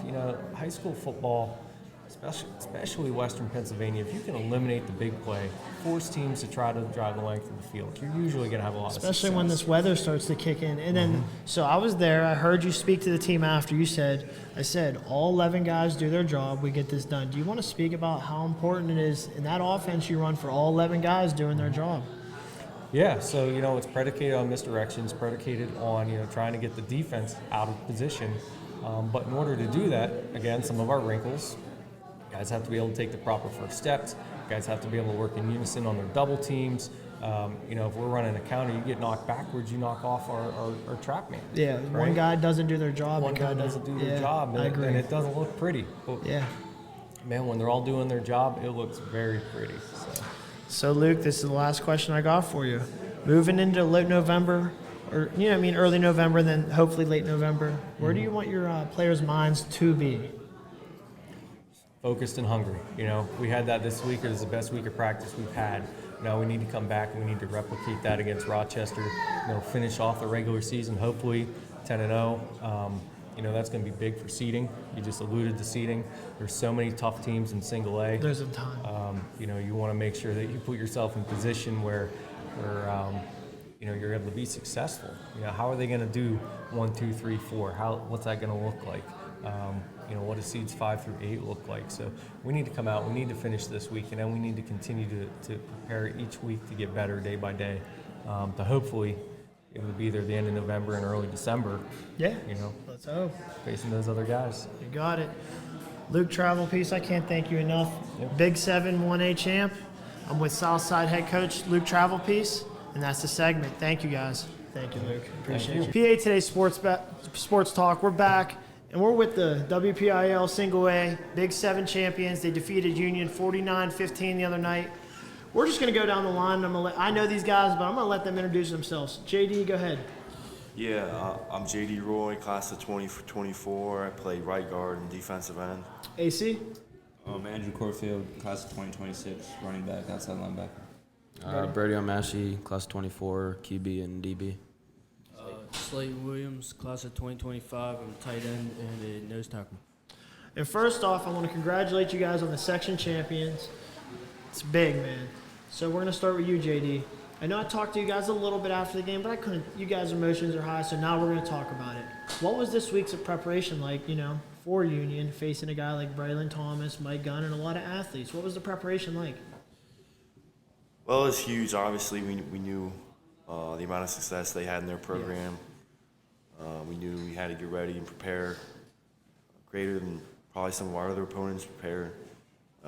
High school football, especially Western Pennsylvania, if you can eliminate the big play, force teams to try to drive the length of the field, you're usually going to have a lot of success.
Especially when this weather starts to kick in. And then, so I was there. I heard you speak to the team after. I said, all 11 guys do their job. We get this done. Do you want to speak about how important it is in that offense you run for all 11 guys doing their job?
Yeah, so, it's predicated on misdirections, predicated on, trying to get the defense out of position. But in order to do that, again, some of our wrinkles, guys have to be able to take the proper first steps. Guys have to be able to work in unison on their double teams. If we're running a counter, you get knocked backwards, you knock off our trap man.
Yeah, right? One guy doesn't do their job.
One guy doesn't do their job, and it doesn't look pretty. But, man, when they're all doing their job, it looks very pretty.
So Luke, this is the last question I got for you. Moving into late November, or early November, then hopefully late November, where do you want your players' minds to be?
Focused and hungry. We had that this week. It was the best week of practice we've had. Now we need to come back and we need to replicate that against Rochester. Finish off the regular season, hopefully 10-0. That's going to be big for seeding. You just alluded to seeding. There's so many tough teams in single A.
There's a ton.
You want to make sure that you put yourself in position where you're able to be successful. How are they going to do 1, 2, 3, 4? What's that going to look like? What do seeds 5 through 8 look like? So we need to come out, we need to finish this week, and then we need to continue to prepare each week to get better day by day, to hopefully it would be either the end of November and early December.
Yeah, let's hope.
Facing those other guys.
You got it. Luke Travel Piece, I can't thank you enough. Yep. Big 7 1A champ. I'm with Southside head coach Luke Travel Piece, and that's the segment. Thank you, guys. Thank you, Luke. Appreciate you. PA Today Sports Talk. We're back. And we're with the WPIAL Single A Big 7 champions. They defeated Union 49-15 the other night. We're just going to go down the line. I know these guys, but I'm going to let them introduce themselves. JD, go ahead.
Yeah, I'm JD Roy, class of 2024. I play right guard and defensive end.
AC?
Andrew Corfield, class of 2026, running back, outside linebacker.
Brody Almashy, class of 24, QB and DB.
Slayton Williams, class of 2025. I'm tight end and a nose tackle.
And first off, I want to congratulate you guys on the section champions. It's big, man. So we're gonna start with you, JD. I know I talked to you guys a little bit after the game, but I couldn't. You guys' emotions are high, so now we're gonna talk about it. What was this week's preparation like? For Union, facing a guy like Braylon Thomas, Mike Gunn, and a lot of athletes. What was the preparation like?
Well, it was huge. Obviously, we knew the amount of success they had in their program. We knew we had to get ready and prepare greater than probably some of our other opponents prepared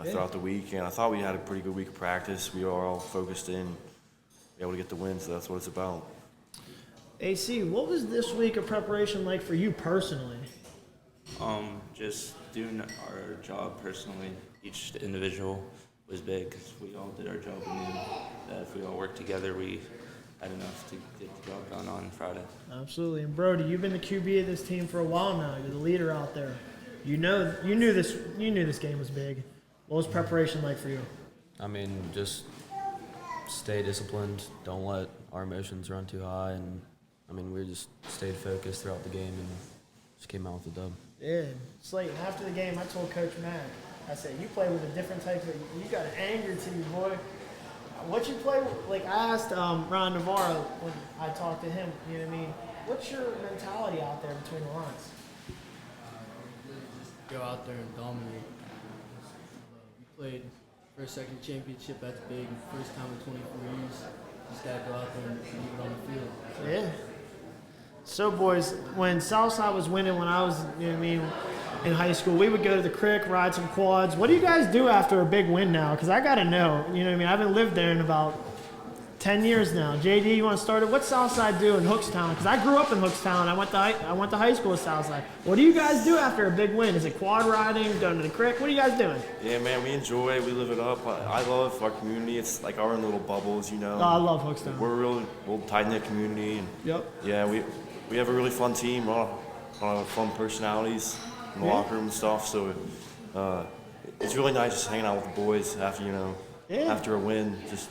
throughout the week. And I thought we had a pretty good week of practice. We were all focused in, able to get the win, so that's what it's about.
AC, what was this week of preparation like for you personally?
Just doing our job personally. Each individual was big because we all did our job. We knew that if we all worked together, we had enough to get the job done on Friday.
Absolutely. And Brody, you've been the QB of this team for a while now. You're the leader out there. You knew this game was big. What was preparation like for you?
I mean, just stay disciplined. Don't let our emotions run too high. And, I mean, we just stayed focused throughout the game and just came out with the dub.
Yeah. Slayton, after the game, I told Coach Mack, I said, you play with a different type of – you got an anger to you, boy. What you play with – like, I asked Ron Navarro when I talked to him, you know what I mean, what's your mentality out there between the lines?
Just go out there and dominate. We played first, second championship. That's big. First time in 24 years. Just got to go out there and leave it on the field.
Yeah. So, boys, when Southside was winning when I was, in high school, we would go to the creek, ride some quads. What do you guys do after a big win now? Because I got to know. I haven't lived there in about 10 years now. JD, you want to start it? What's Southside do in Hookstown? Because I grew up in Hookstown. I went to high school with Southside. What do you guys do after a big win? Is it quad riding, going to the creek? What are you guys doing?
Yeah, man, we enjoy it. We live it up. I love our community. It's like our own little bubbles,
Oh, I love Hookstown.
We're a really tight-knit community. And
Yep.
Yeah, we have a really fun team. A lot of fun personalities in the locker room and stuff. So it's really nice just hanging out with the boys after a win, just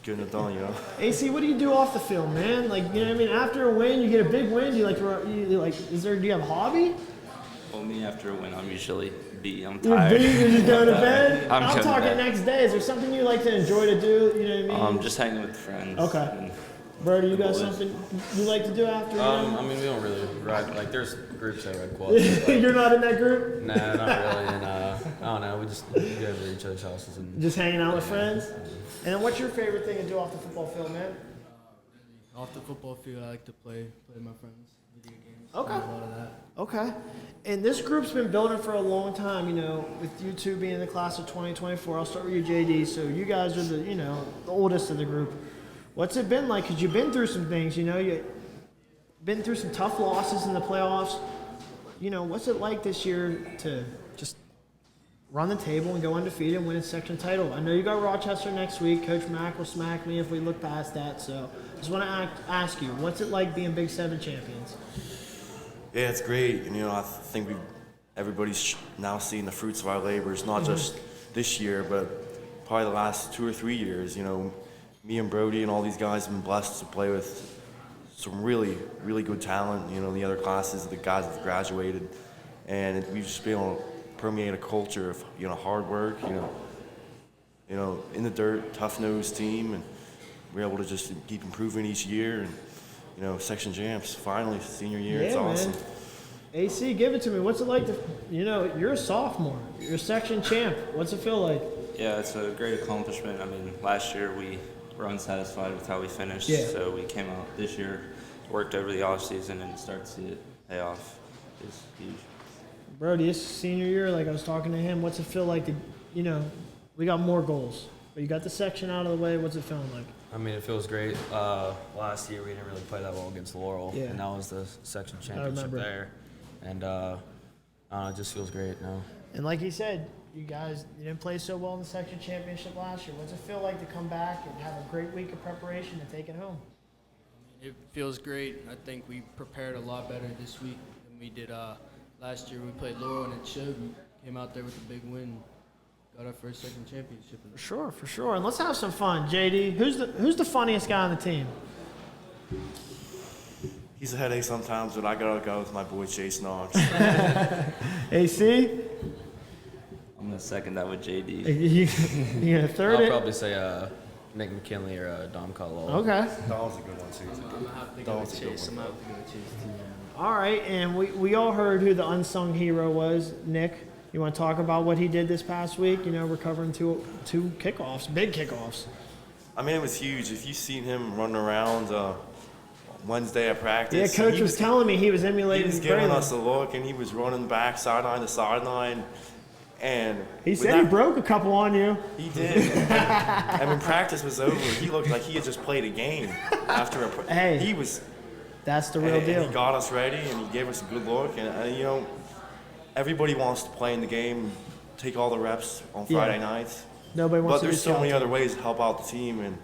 getting it done,
AC, what do you do off the field, man? Like, after a win, you get a big win. Do you do you have a hobby?
Well, me after a win, I'm usually beat. I'm
You're
tired.
beat, you're just going to bed?
I'm going to
talking
bed.
next day. Is there something you like to enjoy to do? You know what I mean?
Just hanging with friends.
Okay.
And
Brody, you got
boys.
something you like to do after?
I mean, we don't really ride. Like, there's groups that ride quads. But, like,
You're not in that group?
nah, not really. And I don't know. We just go over to each other's houses and
Just hanging out with friends? And then what's your favorite thing to do off the football field, man?
Off the football field, I like to play with my friends, video games.
Okay.
A lot of that.
Okay. And this group's been building for a long time, with you two being the class of 2024. I'll start with you, JD. So you guys are the oldest of the group. What's it been like? Because you've been through some things, you've been through some tough losses in the playoffs. What's it like this year to just run the table and go undefeated and win a section title? I know you got Rochester next week. Coach Mack will smack me if we look past that. So I just want to ask you, what's it like being Big 7 champions?
Yeah, it's great. And, I think everybody's now seeing the fruits of our labor. It's not just this year, but probably the last 2 or 3 years. Me and Brody and all these guys have been blessed to play with some really, really good talent. The other classes, the guys that have graduated. And we've just been able to permeate a culture of, hard work, in the dirt, tough-nosed team. And we're able to just keep improving each year. And, section champs, finally, senior year, it's awesome.
Man. AC, give it to me. What's it like to, you're a sophomore. You're a section champ. What's it feel like?
Yeah, it's a great accomplishment. I mean, last year we were unsatisfied with how we finished, so we came out this year, worked over the off season, and start to see it pay off. It's huge.
Brody, it's senior year. Like I was talking to him. What's it feel like to, we got more goals, but you got the section out of the way. What's it feeling like?
I mean, it feels great. Last year we didn't really play that well against Laurel, and that was the section championship there. And it just feels great now.
And like he said, you didn't play so well in the section championship last year. What's it feel like to come back and have a great week of preparation and take it home?
It feels great. I think we prepared a lot better this week than we did last year. We played Laurel and it showed. We came out there with a big win. Got our first section championship.
For sure. And let's have some fun. JD, who's the funniest guy on the team?
He's a headache sometimes, but I gotta go with my boy Chase Knox.
AC?
I'm gonna second that with JD.
You gonna third
I'll
it?
probably say Nick McKinley or Dom Caldwell.
Okay.
That was a good one too.
I'm gonna have to
That
go
was
with
a good
Chase.
one.
I'm gonna have to go with Chase too.
All right, and we all heard who the unsung hero was. Nick, you want to talk about what he did this past week? You know, recovering two kickoffs, big kickoffs.
I mean, it was huge. If you seen him running around Wednesday at
Yeah,
practice,
coach
he
was telling me he was
he
emulating
was giving
Braylon.
us a look, and he was running back sideline to sideline, and
He
with
said he
that-
broke a couple on you.
He did. And when practice was over, he looked like he had just played a game. After
Hey.
he was,
That's the real
and
deal.
he got us ready, and he gave us a good look. And you know, everybody wants to play in the game, take all the reps on
Yeah.
Friday nights.
Nobody wants
But
to be
there's so many
scout
other ways to help out the team, and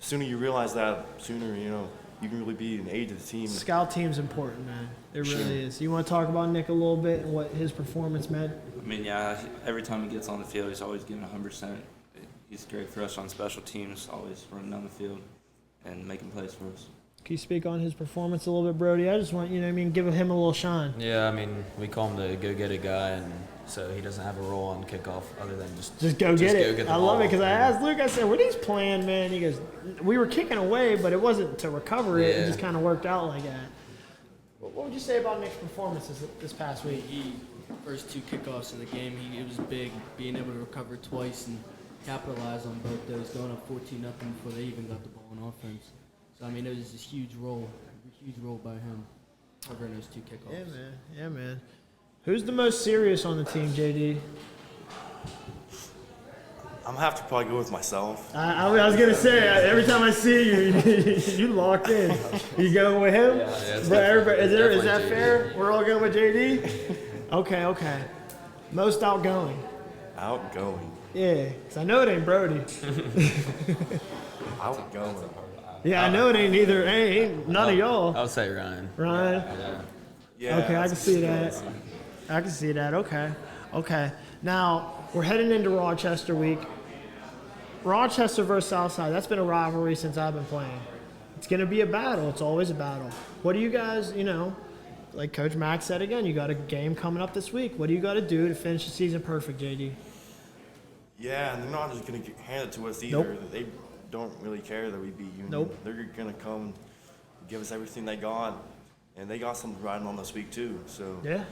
the sooner you realize that, sooner you can really be an aid to the team.
Scout team's important, man. It really
Sure.
is. You want to talk about Nick a little bit and what his performance meant?
I mean, yeah, every time he gets on the field, he's always giving 100%. He's great for us on special teams, always running down the field and making plays for us.
Can you speak on his performance a little bit, Brody? I just want, give him a little shine.
Yeah, I mean, we call him the go-get-it guy, and so he doesn't have a role on kickoff other than just
Go get it.
the
I love it
ball.
because I asked Luke, I said, what he's playing, man? He goes, we were kicking away, but it wasn't to recover it. It
Yeah.
just kind of worked out like that. What would you say about Nick's performances this past week?
First two kickoffs of the game, it was big, being able to recover twice and capitalize on both those, going up 14-0 before they even got the ball on offense. So, I mean, it was a huge role by him covering those two kickoffs.
Yeah, man. Who's the most serious on the team, JD?
I'm gonna have to probably go with myself.
I was going to say, every time I see you, you locked in. You going with him?
it's
But everybody, is
definitely
that
JD.
fair? We're all going with JD? Okay. Most outgoing.
Outgoing.
Yeah, because I know it ain't Brody.
Outgoing.
Yeah, I know it ain't either. Ain't none of y'all.
I would say Ryan.
Ryan?
Yeah.
Yeah.
Okay, I can
that's
see
good.
that. I can see that. Okay. Now, we're heading into Rochester week. Rochester versus Southside. That's been a rivalry since I've been playing. It's going to be a battle. It's always a battle. What do you guys, like Coach Mack said again, you got a game coming up this week. What do you got to do to finish the season perfect, JD?
Yeah, and they're not just gonna hand it to us either.
Nope.
They don't really care that we beat Union.
Nope.
They're gonna come, give us everything they got, and they got something riding on this week too. So
Yeah.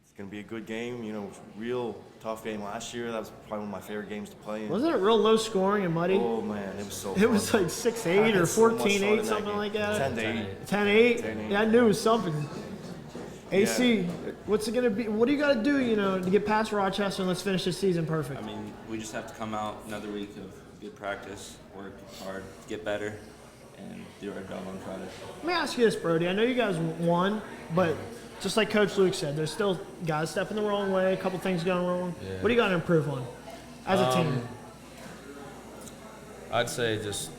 it's gonna be a good game. Real tough game last year. That was probably one of my favorite games to play in.
Wasn't it real low scoring and muddy?
Oh man, it was so.
It was
fun.
like 6-8
I
or
had so much fun
14-8,
in that
something
game.
like that.
10-8.
10-8?
10-8.
Yeah, I knew it was something. AC, what's it going to be? What do you got to do, to get past Rochester and let's finish this season perfect?
I mean, we just have to come out another week of good practice, work hard, get better, and do our job on Friday.
Let me ask you this, Brody. I know you guys won, but just like Coach Luke said, there's still guys stepping the wrong way, a couple things going wrong.
Yeah.
What do you got to improve on as a team?
I'd say just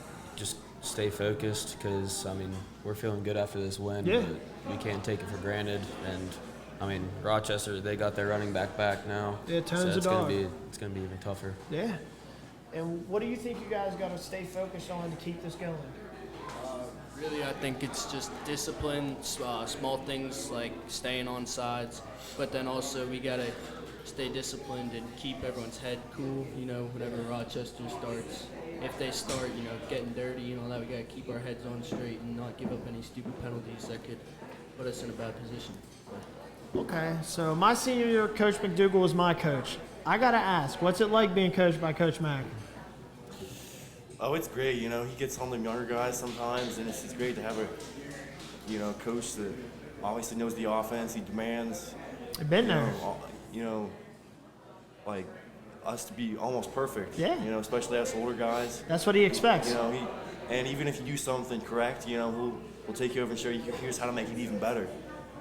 stay focused because, I mean, we're feeling good after this win.
Yeah.
But we can't take it for granted. And, I mean, Rochester, they got their running back now.
Yeah, Tone's a
it's
dog.
It's going to be even tougher.
Yeah. And what do you think you guys got to stay focused on to keep this going?
Really, I think it's just discipline, small things like staying on sides, but then also we got to stay disciplined and keep everyone's head cool, whenever Rochester starts. If they start, getting dirty and all that, we got to keep our heads on straight and not give up any stupid penalties that could put us in a bad position.
Okay, so my senior year, Coach McDougal was my coach. I got to ask, what's it like being coached by Coach Mack?
Oh, it's great. He gets on the younger guys sometimes, and it's great to have a, coach that obviously knows the offense. He demands,
I've been there.
like us to be almost perfect.
Yeah.
Especially us older guys.
That's what he expects.
And even if you do something correct, we'll take you over and show you here's how to make it even better.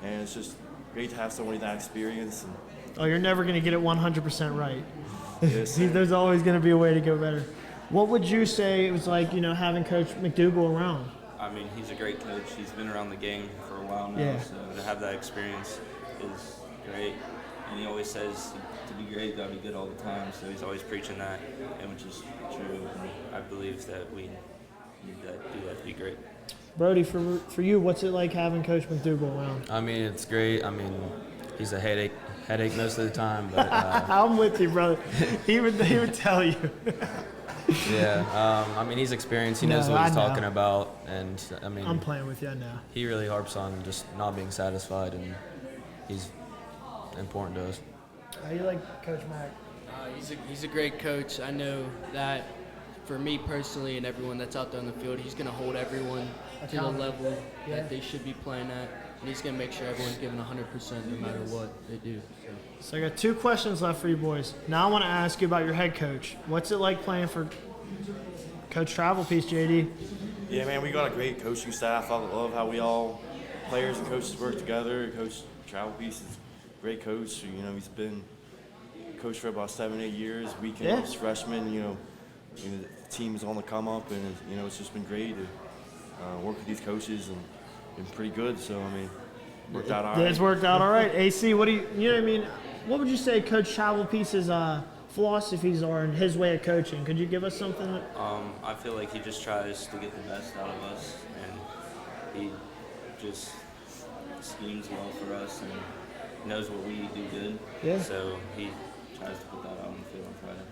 And it's just great to have somebody that experience. And
Oh, you're never going to get it 100% right.
yes, sir.
There's always going to be a way to go better. What would you say it was like, having Coach McDougal around?
I mean, he's a great coach. He's been around the game for a while now,
Yeah.
so to have that experience is great. And he always says to be great, you gotta be good all the time. So he's always preaching that, and which is true. And I believe that we need to do that to be great.
Brody, for you, what's it like having Coach McDougal around?
I mean, it's great. I mean, he's a head headache most of the time, but
I'm with you, brother. He would tell you.
yeah. I mean, he's experienced. He knows
No,
what he's
I know.
talking about, and I mean,
I'm playing with you now.
he really harps on just not being satisfied, and he's important to us.
How you like Coach Mack?
He's a great coach. I know that for me personally and everyone that's out there on the field, he's going to hold everyone to the level that they should be playing at, and he's going to make sure everyone's giving 100% no matter what they do.
So I got 2 questions left for you boys. Now I want to ask you about your head coach. What's it like playing for Coach Travel Piece, JD?
Yeah, man, we got a great coaching staff. I love how we all, players and coaches, work together. Coach Travel Piece is a great coach. You know, he's been coach for about 7-8 years. We came as freshmen, the team is on the come up, and it's just been great to work with these coaches and been pretty good. So I mean, worked out all right.
It's worked out all right. AC, what do you know what I mean? What would you say Coach Travel Piece's philosophies are in his way of coaching? Could you give us something?
I feel like he just tries to get the best out of us, and he just schemes well for us and knows what we do good.
Yeah.
So he tries to put that out on the field on Friday.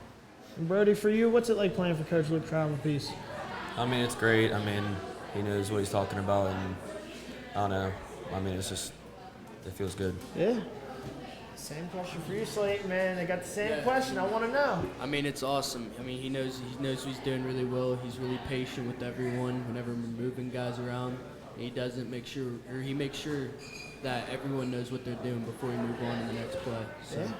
And Brody, for you, what's it like playing for Coach Luke Travel Piece?
I mean, it's great. I mean, he knows what he's talking about, and I don't know. I mean, it feels good.
Yeah. Same question for you, Slayton, man. I got the same question. I want to know.
I mean, it's awesome. I mean, he knows he's doing really well. He's really patient with everyone whenever we're moving guys around. And he makes sure that everyone knows what they're doing before we move on to the next play. So.
Yeah.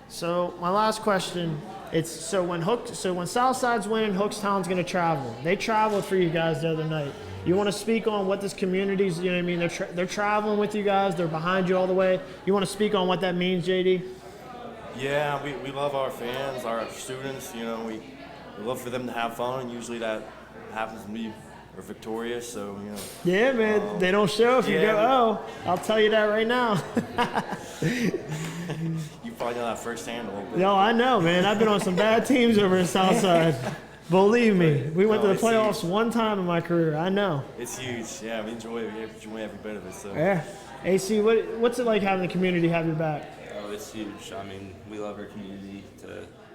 So my last question, so when Southside's winning, Hookstown's going to travel. They traveled for you guys the other night. You want to speak on what this community's, you know what I mean? They're traveling with you guys. They're behind you all the way. You want to speak on what that means, JD?
Yeah, we love our fans, our students. We love for them to have fun, and usually that happens to be we're victorious. So
Yeah, man. They don't show if you go. I'll tell you that right now.
You probably know that firsthand a little bit.
No, I know, man. I've been on some bad teams over in Southside. Believe me, we went to the
it's
playoffs
huge.
one time in my career. I know.
It's huge. Yeah, we enjoy every bit of it. So.
Yeah. AC, what's it like having the community have your back?
Oh, it's huge. I mean, we love our community.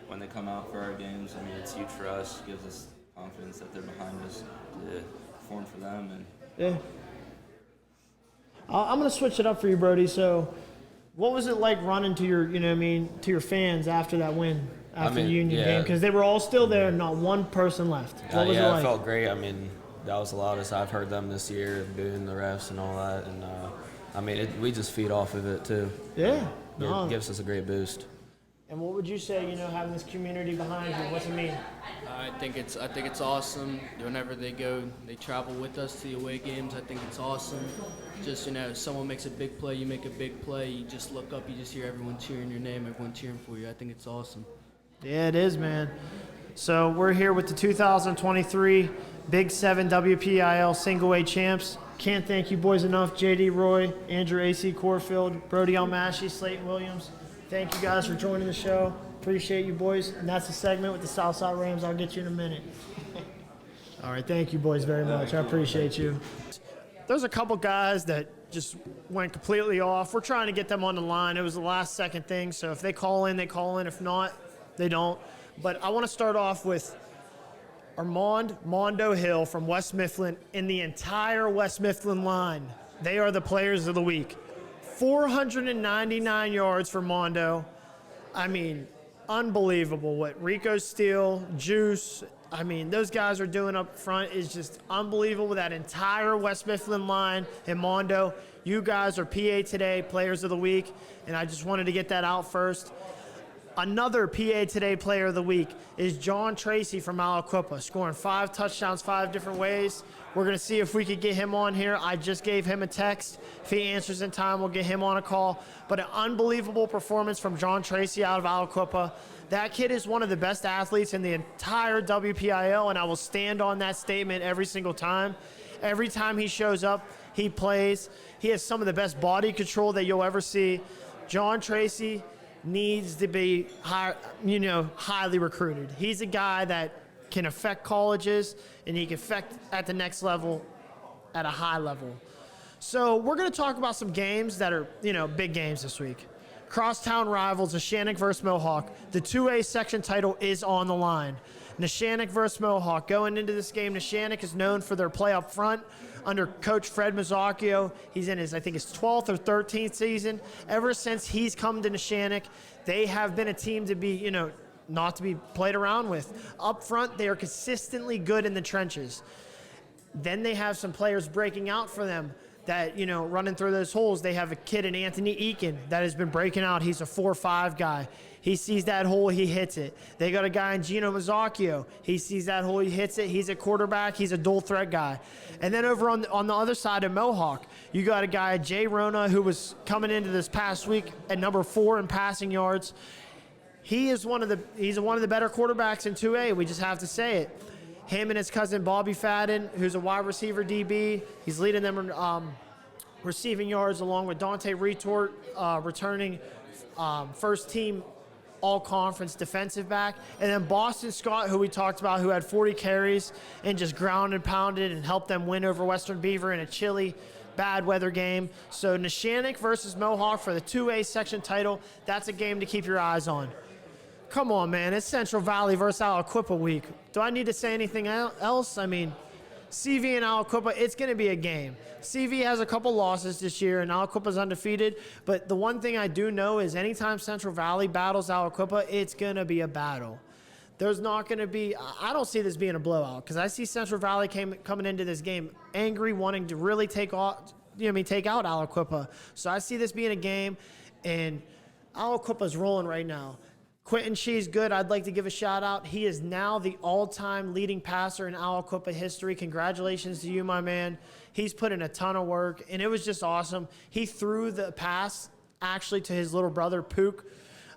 When they come out for our games, I mean, it's huge for us. It gives us confidence that they're behind us to perform for them. And
Yeah. I'm gonna switch it up for you, Brody. So, what was it like running to your, to your fans after that win, after the Union game? Because they were all still there, not one person left. What was it like?
It felt great. I mean, that was the loudest I've heard them this year, booing the refs and all that. And I mean, we just feed off of it too.
Yeah.
It gives us a great boost.
And what would you say, having this community behind you, what's it mean?
I think it's awesome. Whenever they travel with us to the away games. I think it's awesome. Just someone makes a big play, you make a big play. You just look up, you just hear everyone cheering your name, everyone cheering for you. I think it's awesome.
Yeah, it is, man. So we're here with the 2023 Big 7 WPIAL Single A champs. Can't thank you boys enough. JD Roy, Andrew AC Corfield, Brody Almashy, Slayton Williams. Thank you guys for joining the show. Appreciate you boys. And that's the segment with the South Side Rams. I'll get you in a minute. All right, thank you boys very much. I appreciate you. There's a couple guys that just went completely off. We're trying to get them on the line. It was the last second thing, so if they call in, they call in. If not, they don't. But I want to start off with Mondo Hill from West Mifflin and the entire West Mifflin line. They are the players of the week. 499 yards for Mondo. I mean, unbelievable. What Rico Steele, Juice, I mean, those guys are doing up front is just unbelievable. That entire West Mifflin line and Mondo, you guys are PA Today Players of the Week, and I just wanted to get that out first. Another PA Today Player of the Week is John Tracy from Aliquippa, scoring 5 touchdowns 5 different ways. We're going to see if we could get him on here. I just gave him a text. If he answers in time, we'll get him on a call. But an unbelievable performance from John Tracy out of Aliquippa. That kid is one of the best athletes in the entire WPIAL, and I will stand on that statement every single time. Every time he shows up, he plays. He has some of the best body control that you'll ever see. John Tracy needs to be highly recruited. He's a guy that can affect colleges, and he can affect at the next level, at a high level. So we're going to talk about some games that are, big games this week. Crosstown rivals, Neshannock versus Mohawk. The 2A section title is on the line. Neshannock versus Mohawk. Going into this game, Neshannock is known for their play up front under Coach Fred Mazzocchio. He's in his 12th or 13th season. Ever since he's come to Neshannock, they have been a team to be, not to be played around with. Up front, they are consistently good in the trenches. Then they have some players breaking out for them that, running through those holes. They have a kid in Anthony Eakin that has been breaking out. He's a 4-5 guy. He sees that hole, he hits it. They got a guy in Gino Mazzocchio. He sees that hole, he hits it. He's a quarterback. He's a dual threat guy. And then over on the other side of Mohawk, you got a guy, Jay Rona, who was coming into this past week at number 4 in passing yards. He's one of the better quarterbacks in 2A. We just have to say it. Him and his cousin Bobby Fadden, who's a wide receiver DB. He's leading them receiving yards along with Dante Retort, returning first team all-conference defensive back. And then Boston Scott, who we talked about, who had 40 carries and just ground and pounded and helped them win over Western Beaver in a chilly, bad weather game. So Neshannock versus Mohawk for the 2A section title. That's a game to keep your eyes on. Come on, man. It's Central Valley versus Aliquippa week. Do I need to say anything else? I mean, CV and Aliquippa, it's going to be a game. CV has a couple losses this year, and Aliquippa's undefeated. But the one thing I do know is anytime Central Valley battles Aliquippa, it's going to be a battle. There's not going to be – I don't see this being a blowout because I see Central Valley coming into this game angry, wanting to really take out Aliquippa. So I see this being a game, and Aliquippa's rolling right now. Quentin Shee's good. I'd like to give a shout out. He is now the all-time leading passer in Aliquippa history. Congratulations to you, my man. He's put in a ton of work, and it was just awesome. He threw the pass actually to his little brother, Pook,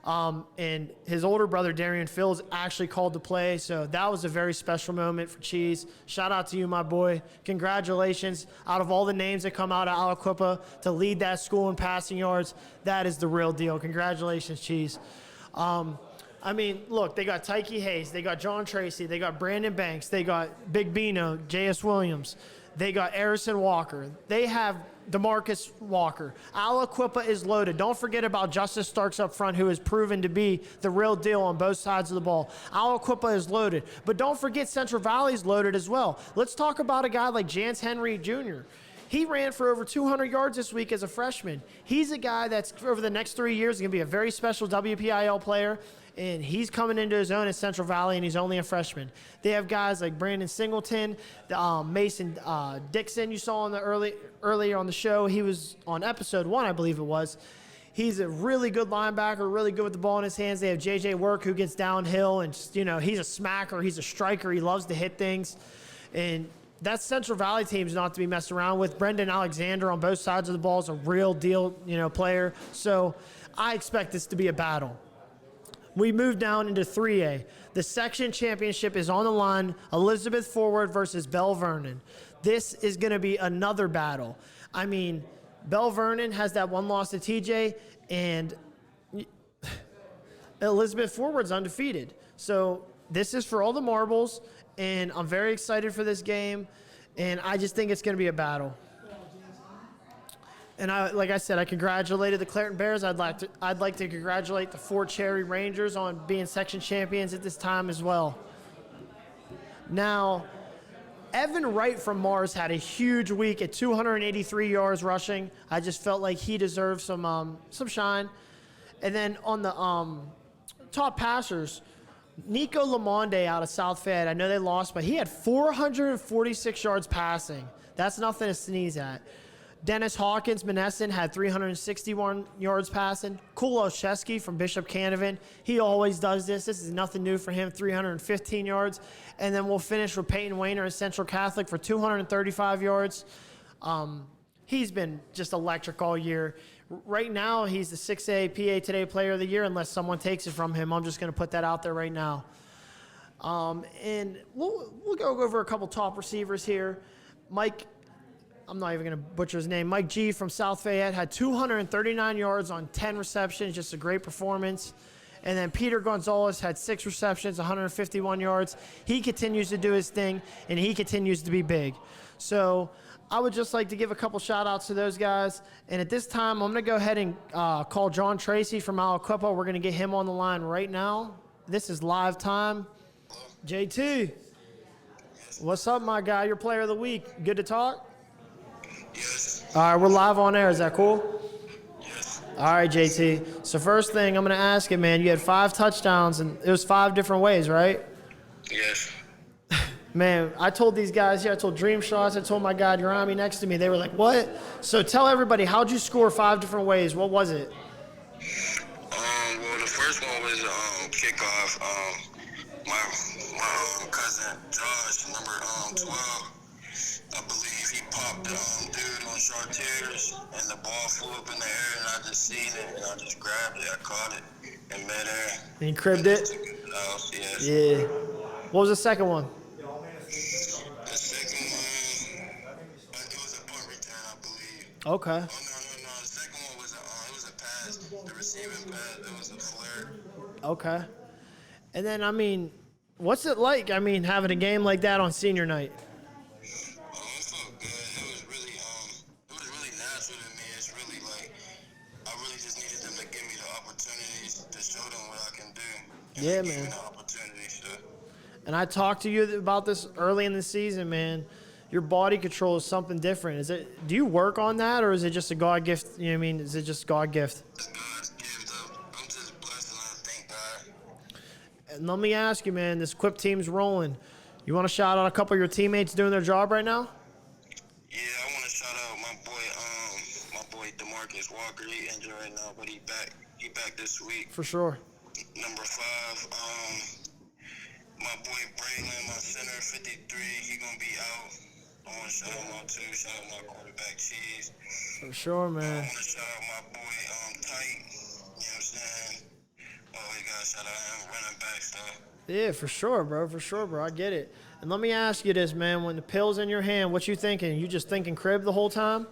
and his older brother, Darian Fields, actually called the play. So that was a very special moment for Cheese. Shout out to you, my boy. Congratulations. Out of all the names that come out of Aliquippa to lead that school in passing yards, that is the real deal. Congratulations, Cheese. Look, they got Tyke Hayes, they got John Tracy, they got Brandon Banks, they got Big Bino, J.S. Williams, they got Harrison Walker, they have DeMarcus Walker. Aliquippa is loaded. Don't forget about Justice Starks up front, who has proven to be the real deal on both sides of the ball. Aliquippa is loaded. But don't forget Central Valley is loaded as well. Let's talk about a guy like Jance Henry Jr. He ran for over 200 yards this week as a freshman. He's a guy that's, over the next 3 years, going to be a very special WPIAL player, and he's coming into his own at Central Valley, and he's only a freshman. They have guys like Brandon Singleton, Mason Dixon you saw earlier on the show. He was on episode 1, I believe it was. He's a really good linebacker, really good with the ball in his hands. They have J.J. Work, who gets downhill, and just, he's a smacker. He's a striker. He loves to hit things. And that Central Valley team's not to be messed around with. Brendan Alexander on both sides of the ball is a real deal, player. So I expect this to be a battle. We move down into 3A. The section championship is on the line. Elizabeth Forward versus Bell Vernon. This is going to be another battle. Bell Vernon has that one loss to TJ, and Elizabeth Forward's undefeated. So this is for all the marbles, and I'm very excited for this game, and I just think it's going to be a battle. And like I said, I congratulated the Clareton Bears. I'd like to congratulate the Fort Cherry Rangers on being section champions at this time as well. Now, Evan Wright from Mars had a huge week at 283 yards rushing. I just felt like he deserved some shine. And then on the top passers, Nico Lamonde out of South Fayette. I know they lost, but he had 446 yards passing. That's nothing to sneeze at. Dennis Hawkins, Monessen, had 361 yards passing. Kulosheski from Bishop Canavan, he always does this. This is nothing new for him, 315 yards. And then we'll finish with Peyton Wayner at Central Catholic for 235 yards. He's been just electric all year. Right now, he's the 6A PA Today Player of the Year, unless someone takes it from him. I'm just going to put that out there right now. And we'll go over a couple top receivers here. Mike, I'm not even going to butcher his name. Mike G from South Fayette had 239 yards on 10 receptions, just a great performance. And then Peter Gonzalez had 6 receptions, 151 yards. He continues to do his thing, and he continues to be big. So I would just like to give a couple shout-outs to those guys. And at this time, I'm going to go ahead and call John Tracy from Aliquippa. We're going to get him on the line right now. This is live time. JT, what's up, my guy? Your player of the week. Good to talk?
Yes.
All right, we're live on air. Is that cool?
Yes.
All right, JT. So first thing I'm going to ask you, man, you had 5 touchdowns, and it was 5 different ways, right?
Yes.
Man, I told these guys here, I told Dream Shots, I told my guy Grimey next to me, they were like, what? So tell everybody, how'd you score 5 different ways? What was it?
Well, the first one was kickoff. My cousin Josh, number 12, I believe he popped the dude on Chartiers, and the ball flew up in the air, and I just seen it, and I just grabbed it. I caught it in midair.
And you cribbed it?
Took it out, yes.
Yeah. What was the second one?
The second one, it was a punt return, I believe.
Okay.
Oh, no. The second one was it was a pass. The receiving pass, it was a flare.
Okay. And then, I mean, what's it like, having a game like that on senior night?
It felt good. It was really natural to me. It's really like, I really just needed them to give me the opportunities to show them what I can do. And
Yeah,
they gave
man.
me the opportunity, so.
And I talked to you about this early in the season, man. Your body control is something different. Do you work on that, or is it just a God gift? You know what I mean? Is it just God gift?
It's God's gift. I'm just blessed and I thank God.
And let me ask you, man, this Quip team's rolling. You want to shout out a couple of your teammates doing their job right now?
Yeah, I want to shout out my boy DeMarcus Walker. He injured right now, but he back this week.
For sure.
Number 5, my boy Braylon, my center, 53, he gonna be out. I want to shout him out too. Shout out my quarterback Cheese.
For sure,
I
man.
want to shout out my boy Tight. You know what I'm saying? Always gotta shout out him, running back stuff.
Yeah, for sure, bro. For sure, bro. I get it. And let me ask you this, man. When the pill's in your hand, what you thinking? You just thinking crib the whole time?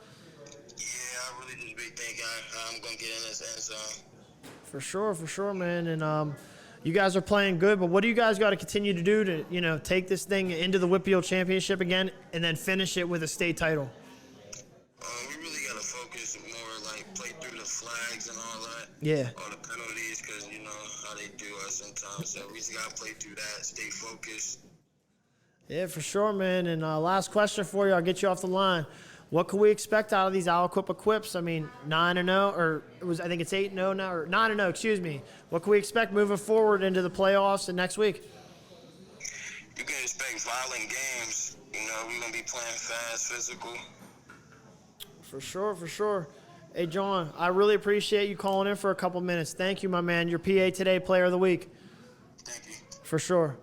Yeah, I really just be thinking I'm gonna get in this end zone.
For sure, man. And you guys are playing good, but what do you guys got to continue to do to, take this thing into the WPIAL championship again and then finish it with a state title?
We really gotta focus more, like play through the flags and all that.
Yeah.
All the penalties, because you know how they do us sometimes. So we just gotta play through that, stay focused.
Yeah, for sure, man. And last question for you. I'll get you off the line. What can we expect out of these Aliquippa Quips? 9-0, or I think it's 8-0 now, or 9-0, excuse me. What can we expect moving forward into the playoffs and next week?
You can expect violent games. We're gonna be playing fast, physical.
For sure. Hey, John, I really appreciate you calling in for a couple minutes. Thank you, my man. Your PA Today Player of the Week.
Thank you.
For sure.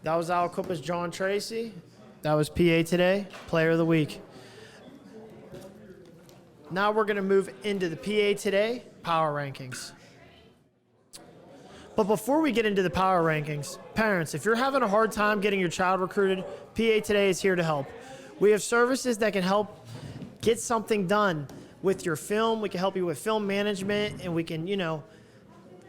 That was Aliquippa's John Tracy. That was PA Today Player of the Week. Now we're going to move into the PA Today Power Rankings. But before we get into the Power Rankings, parents, if you're having a hard time getting your child recruited, PA Today is here to help. We have services that can help get something done with your film. We can help you with film management, and we can,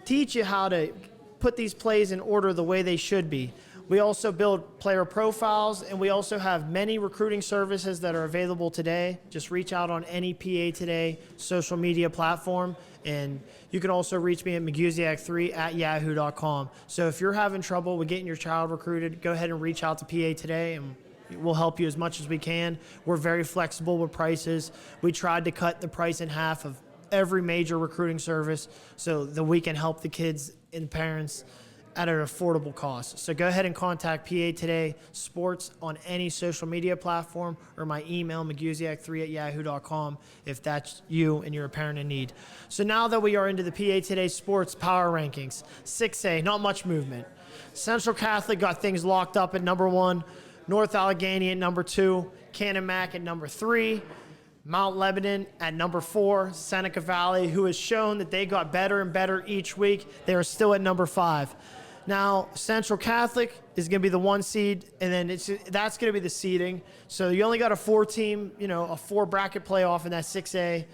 teach you how to put these plays in order the way they should be. We also build player profiles, and we also have many recruiting services that are available today. Just reach out on any PA Today social media platform, and you can also reach me at magusiak3@yahoo.com. So if you're having trouble with getting your child recruited, go ahead and reach out to PA Today, and we'll help you as much as we can. We're very flexible with prices. We tried to cut the price in half of every major recruiting service so that we can help the kids and parents at an affordable cost. So go ahead and contact PA Today Sports on any social media platform, or my email, magusiak3@yahoo.com, if that's you and you're a parent in need. So now that we are into the PA Today Sports Power Rankings, 6A, not much movement. Central Catholic got things locked up at number 1, North Allegheny at number 2, Cannon Mac at number 3, Mount Lebanon at number 4, Seneca Valley, who has shown that they got better and better each week, they are still at number 5. Now, Central Catholic is going to be the 1 seed, and then that's going to be the seeding. So you only got a 4-team, a 4-bracket playoff in that 6A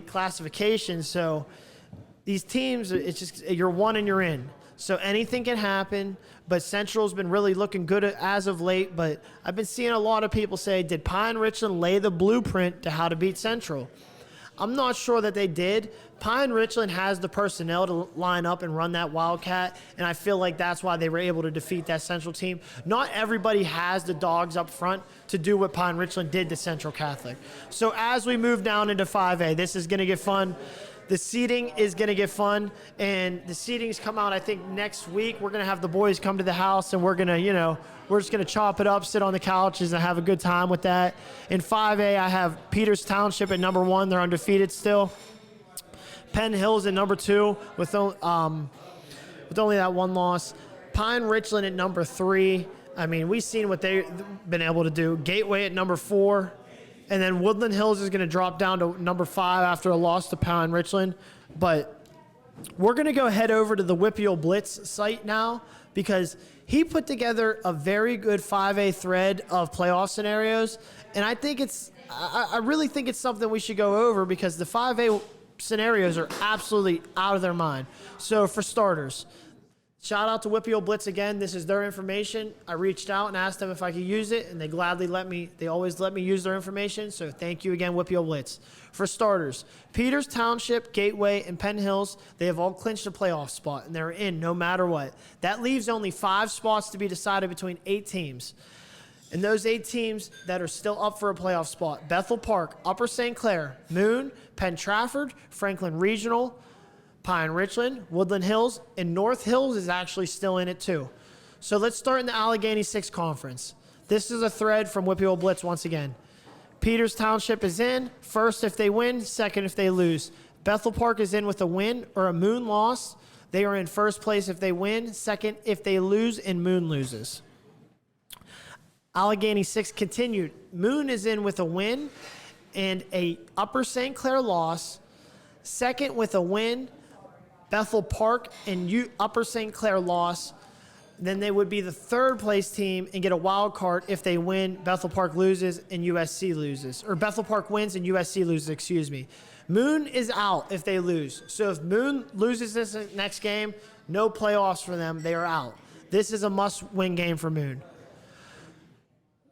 classification. So these teams, it's just you're 1 and you're in. So anything can happen, but Central's been really looking good as of late. But I've been seeing a lot of people say, did Pine Richland lay the blueprint to how to beat Central? I'm not sure that they did. Pine Richland has the personnel to line up and run that Wildcat, and I feel like that's why they were able to defeat that Central team. Not everybody has the dogs up front to do what Pine Richland did to Central Catholic. So as we move down into 5A, this is going to get fun. The seating is going to get fun, and the seatings come out, I think, next week. We're going to have the boys come to the house, and we're going to, we're just going to chop it up, sit on the couches, and have a good time with that. In 5A, I have Peters Township at number 1. They're undefeated still. Penn Hills at number 2 with only that one loss. Pine Richland at number 3. I mean, we've seen what they've been able to do. Gateway at number 4. And then Woodland Hills is going to drop down to number 5 after a loss to Pine Richland. But we're going to go head over to the WPIAL Blitz site now because he put together a very good 5A thread of playoff scenarios. And I really think it's something we should go over because the 5A scenarios are absolutely out of their mind. So for starters, shout out to WPIAL Blitz again. This is their information. I reached out and asked them if I could use it, and they gladly they always let me use their information. So thank you again, WPIAL Blitz. For starters, Peters Township, Gateway, and Penn Hills, they have all clinched a playoff spot, and they're in no matter what. That leaves only 5 spots to be decided between 8 teams. And those 8 teams that are still up for a playoff spot: Bethel Park, Upper St. Clair, Moon, Penn Trafford, Franklin Regional, Pine Richland, Woodland Hills, and North Hills is actually still in it too. So let's start in the Allegheny 6 Conference. This is a thread from WPIAL Blitz once again. Peters Township is in, first if they win, second if they lose. Bethel Park is in with a win or a Moon loss. They are in first place if they win, second if they lose and Moon loses. Allegheny 6 continued. Moon is in with a win and a Upper St. Clair loss. Second with a win, Bethel Park and Upper St. Clair loss. Then they would be the 3rd place team and get a wild card if they win, Bethel Park loses, and USC loses. Or Bethel Park wins and USC loses, excuse me. Moon is out if they lose. So if Moon loses this next game, no playoffs for them. They are out. This is a must-win game for Moon.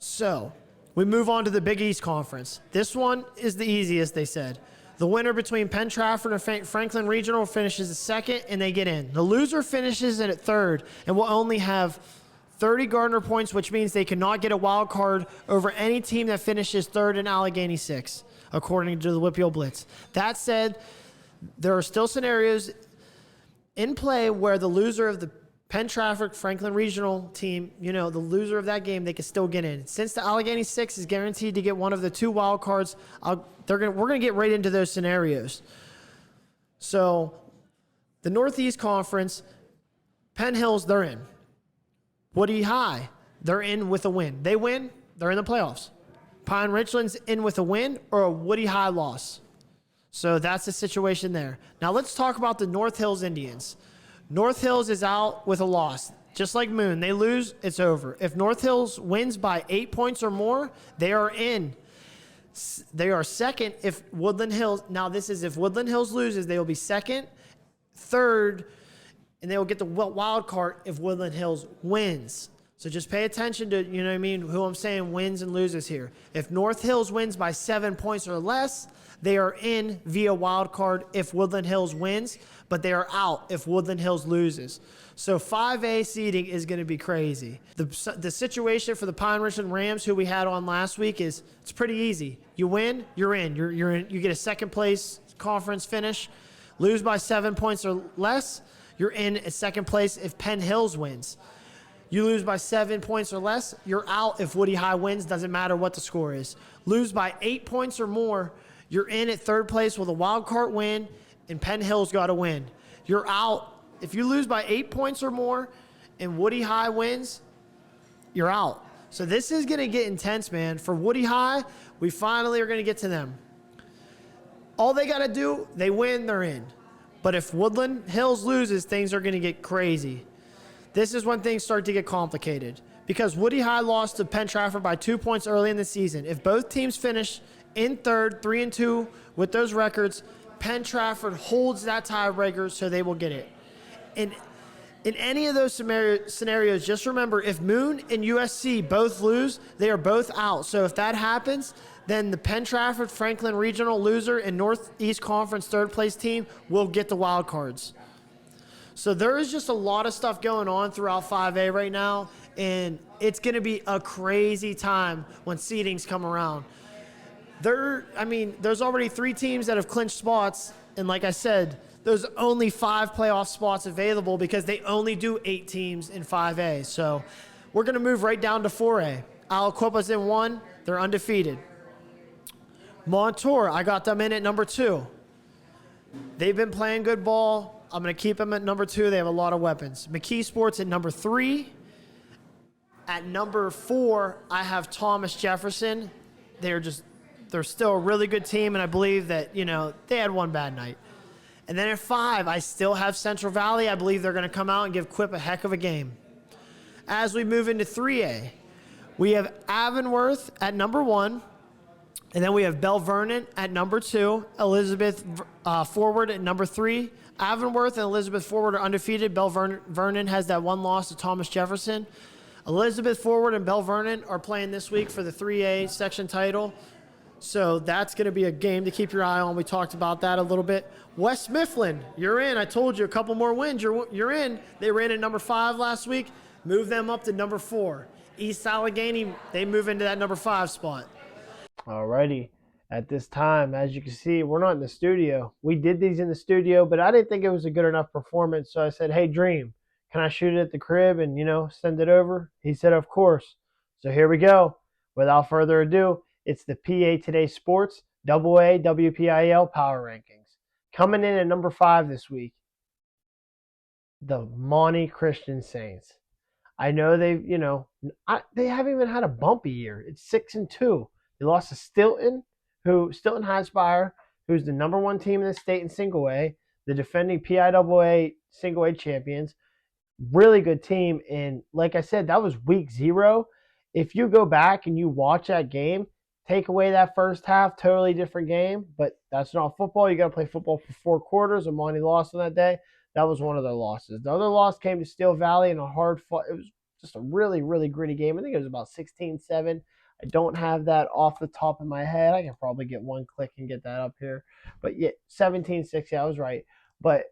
So we move on to the Big East Conference. This one is the easiest, they said. The winner between Penn Trafford and Franklin Regional finishes second, and they get in. The loser finishes in at 3rd and will only have 30 Gardner points, which means they cannot get a wild card over any team that finishes 3rd in Allegheny 6, according to the WPIAL Blitz. That said, there are still scenarios in play where the loser of the Penn Trafford, Franklin Regional team, the loser of that game, they can still get in. Since the Allegheny 6 is guaranteed to get one of the 2 wild cards, we're going to get right into those scenarios. So the Northeast Conference, Penn Hills, they're in. Woody High, they're in with a win. They win, they're in the playoffs. Pine Richland's in with a win or a Woody High loss. So that's the situation there. Now let's talk about the North Hills Indians. North Hills is out with a loss. Just like Moon, they lose, it's over. If North Hills wins by 8 points or more, they are in. They are second if Woodland Hills, now this is if Woodland Hills loses, they will be second, 3rd, and they will get the wild card if Woodland Hills wins. So just pay attention to, who I'm saying wins and loses here. If North Hills wins by 7 points or less, they are in via wild card if Woodland Hills wins, but they are out if Woodland Hills loses. So 5A seeding is going to be crazy. The situation for the Pine Richland Rams, who we had on last week, it's pretty easy. You win, you're in. You're in. You get a 2nd place conference finish. Lose by 7 points or less, you're in at 2nd place if Penn Hills wins. You lose by 7 points or less, you're out if Woody High wins. Doesn't matter what the score is. Lose by 8 points or more, you're in at 3rd place with a wild card win, and Penn Hills got to win. You're out. If you lose by 8 points or more and Woody High wins, you're out. So this is going to get intense, man. For Woody High, we finally are going to get to them. All they got to do, they win, they're in. But if Woodland Hills loses, things are going to get crazy. This is when things start to get complicated because Woody High lost to Penn Trafford by 2 points early in the season. If both teams finish in 3rd, 3-2 with those records, Penn Trafford holds that tiebreaker, so they will get it. And In any of those scenarios, just remember, if Moon and USC both lose, they are both out. So if that happens, then the Penn Trafford Franklin Regional loser and Northeast Conference third place team will get the wild cards. So there is just a lot of stuff going on throughout 5A right now, and it's going to be a crazy time when seedings come around. There's already 3 teams that have clinched spots, and like I said, there's only 5 playoff spots available because they only do 8 teams in 5A. So we're going to move right down to 4A. Aliquippa's in 1. They're undefeated. Montour, I got them in at number 2. They've been playing good ball. I'm going to keep them at number 2. They have a lot of weapons. McKee Sports at number 3. At number 4, I have Thomas Jefferson. They're still a really good team, and I believe that, they had one bad night. And then at 5, I still have Central Valley. I believe they're going to come out and give Quip a heck of a game. As we move into 3A, we have Avonworth at number 1. And then we have Bell Vernon at number 2. Elizabeth Forward at number 3. Avonworth and Elizabeth Forward are undefeated. Bell Vernon has that one loss to Thomas Jefferson. Elizabeth Forward and Bell Vernon are playing this week for the 3A section title. So that's going to be a game to keep your eye on. We talked about that a little bit. West Mifflin, you're in. I told you a couple more wins. You're in. They ran at number 5 last week. Move them up to number 4. East Allegheny, they move into that number 5 spot. Alrighty. At this time, as you can see, we're not in the studio. We did these in the studio, but I didn't think it was a good enough performance. So I said, hey, Dream, can I shoot it at the crib and, send it over? He said, of course. So here we go. Without further ado, it's the PA Today Sports AA WPIAL Power Rankings. Coming in at number 5 this week, the Monty Christian Saints. I know they haven't even had a bumpy year. It's 6-2. They lost to Stilton High Spire, who's the number 1 team in the state in single A, the defending PIAA single A champions. Really good team. And like I said, that was week 0. If you go back and you watch that game, take away that first half, totally different game. But that's not football. You got to play football for 4 quarters. And Monty lost on that day. That was one of their losses. The other loss came to Steel Valley in a hard fought. It was just a really, really gritty game. I think it was about 16-7. I don't have that off the top of my head. I can probably get one click and get that up here. But yeah, 17-6. Yeah, I was right. But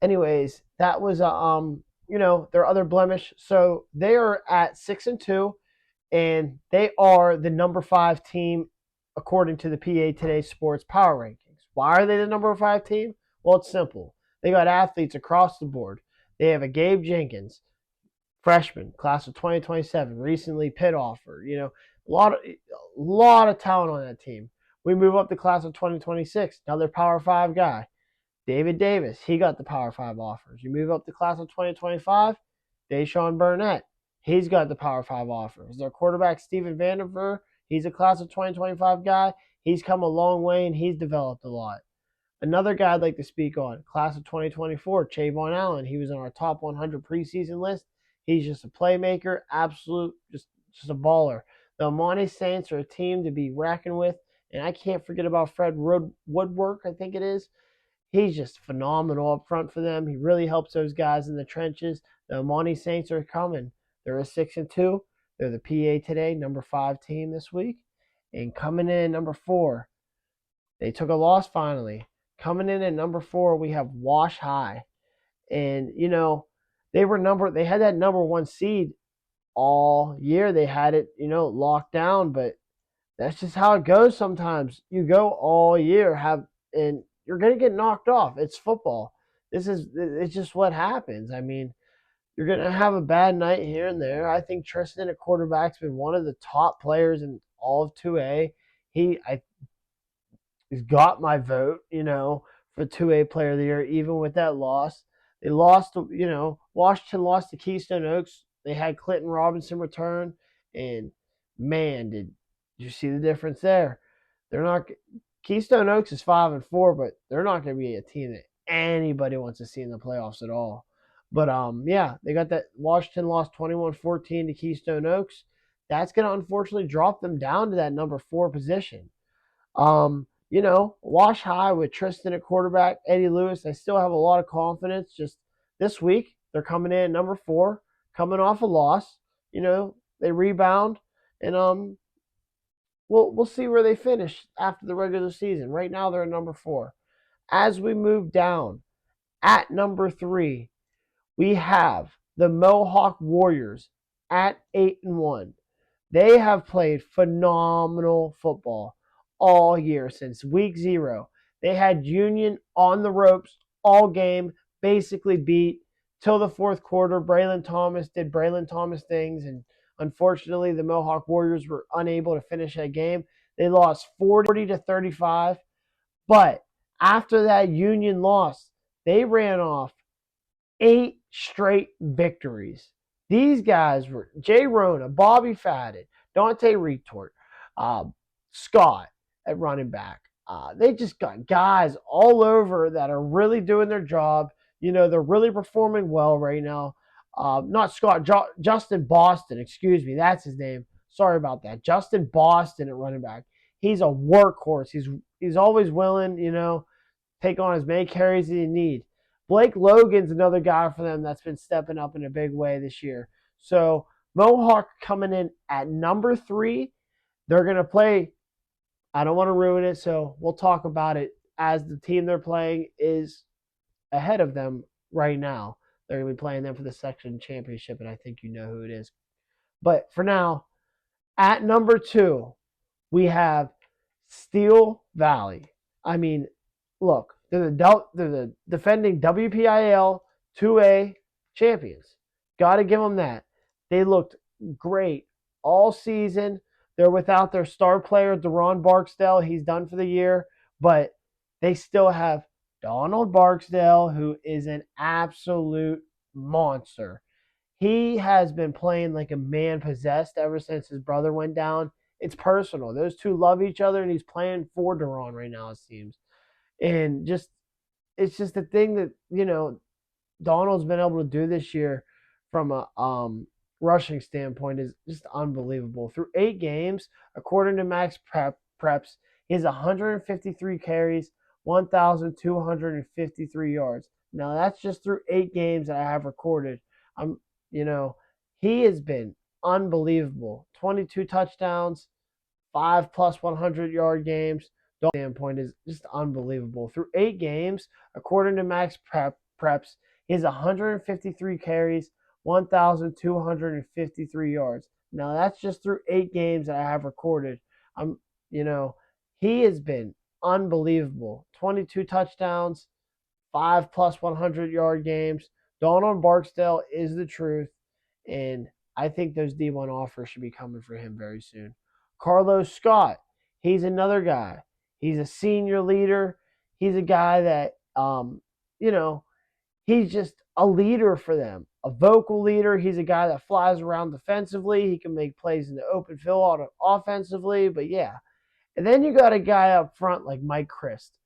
anyways, that was their other blemish. So they are at 6-2, and they are the number 5 team according to the PA Today Sports Power Rankings. Why are they the number 5 team? Well, it's simple. They got athletes across the board. They have a Gabe Jenkins, freshman, class of 2027, recently Pitt offer. A lot of talent on that team. We move up the class of 2026, another Power 5 guy. David Davis, he got the Power 5 offers. You move up the class of 2025, Deshaun Burnett, he's got the Power 5 offers. Their quarterback, Steven Vanderveer, he's a class of 2025 guy. He's come a long way, and he's developed a lot. Another guy I'd like to speak on, class of 2024, Chavon Allen. He was on our top 100 preseason list. He's just a playmaker, absolute, just a baller. The Monty Saints are a team to be reckoned with, and I can't forget about Fred Woodwork, I think it is. He's just phenomenal up front for them. He really helps those guys in the trenches. The Monty Saints are coming. They're a 6-2. They're the PA Today number 5 team this week. And coming in at number 4, they took a loss finally. Coming in at number 4, we have Wash High. And, they had that number 1 seed all year. They had it, locked down, but that's just how it goes sometimes. You go all year, and you're going to get knocked off. It's football. It's just what happens. I mean, you're going to have a bad night here and there. I think Tristan at quarterback's been one of the top players in all of 2A. He's got my vote, for 2A player of the year, even with that loss. They lost, Washington lost to Keystone Oaks. They had Clinton Robinson return, and man, did you see the difference there? Keystone Oaks is 5-4, but they're not going to be a team that anybody wants to see in the playoffs at all. But they got that. Washington lost 21-14 to Keystone Oaks. That's going to unfortunately drop them down to that number 4 position. Wash High with Tristan at quarterback, Eddie Lewis. I still have a lot of confidence. Just this week, They're coming in at number 4, coming off a loss. They rebound, and we'll see where they finish after the regular season. Right now, they're at number 4. As we move down, at number 3, we have the Mohawk Warriors at 8-1. They have played phenomenal football all year since week 0. They had Union on the ropes all game, basically beat till the fourth quarter. Braylon Thomas did Braylon Thomas things, and unfortunately, the Mohawk Warriors were unable to finish that game. They lost 40-35, but after that Union loss, they ran off 8 straight victories. These guys were Jay Rona, Bobby Fadden, Dante Retort, Scott at running back. They just got guys all over that are really doing their job. They're really performing well right now. Not Scott, Justin Boston, excuse me, that's his name. Sorry about that. Justin Boston at running back. He's a workhorse. He's always willing, take on as many carries as you need. Blake Logan's another guy for them that's been stepping up in a big way this year. So Mohawk coming in at number 3. They're going to play. I don't want to ruin it, so we'll talk about it as the team they're playing is ahead of them right now. They're going to be playing them for the section championship, and I think you know who it is. But for now, at number 2, we have Steel Valley. I mean, look, they're the defending WPIAL 2A champions. Got to give them that. They looked great all season. They're without their star player, Deron Barksdale. He's done for the year. But they still have Donald Barksdale, who is an absolute monster. He has been playing like a man possessed ever since his brother went down. It's personal. Those two love each other, and he's playing for Deron right now, it seems. And it's just the thing that, Donald's been able to do this year from a rushing standpoint is just unbelievable. Through 8 games, according to Max Preps, he has 153 carries, 1,253 yards. Now, that's just through 8 games that I have recorded. He has been unbelievable. 22 touchdowns, 5+ 100-yard games. Standpoint is just unbelievable. Through 8 games, according to Max Preps, he has 153 carries, 1,253 yards. Now, that's just through 8 games that I have recorded. He has been unbelievable. 22 touchdowns, 5+ 100-yard games. Donald Barksdale is the truth, and I think those D1 offers should be coming for him very soon. Carlos Scott, he's another guy. He's a senior leader. He's a guy that, he's just a leader for them, a vocal leader. He's a guy that flies around defensively. He can make plays in the open field offensively, but yeah. And then you got a guy up front like Mike Christ.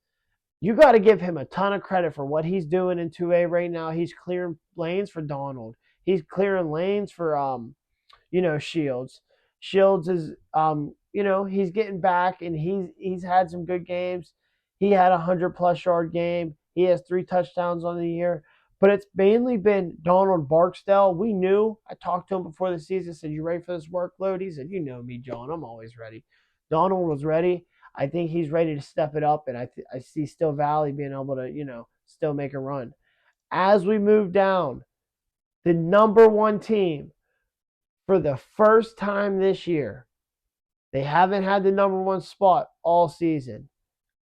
You got to give him a ton of credit for what he's doing in 2A right now. He's clearing lanes for Donald. He's clearing lanes for, Shields. Shields is, he's getting back, and he's had some good games. He had a 100+ yard game. He has 3 touchdowns on the year. But it's mainly been Donald Barksdale. We knew. I talked to him before the season. Said, "You ready for this workload?" He said, "You know me, John. I'm always ready." Donald was ready. I think he's ready to step it up, and I see Steel Valley being able to, still make a run. As we move down, the number 1 team for the first time this year, they haven't had the number 1 spot all season.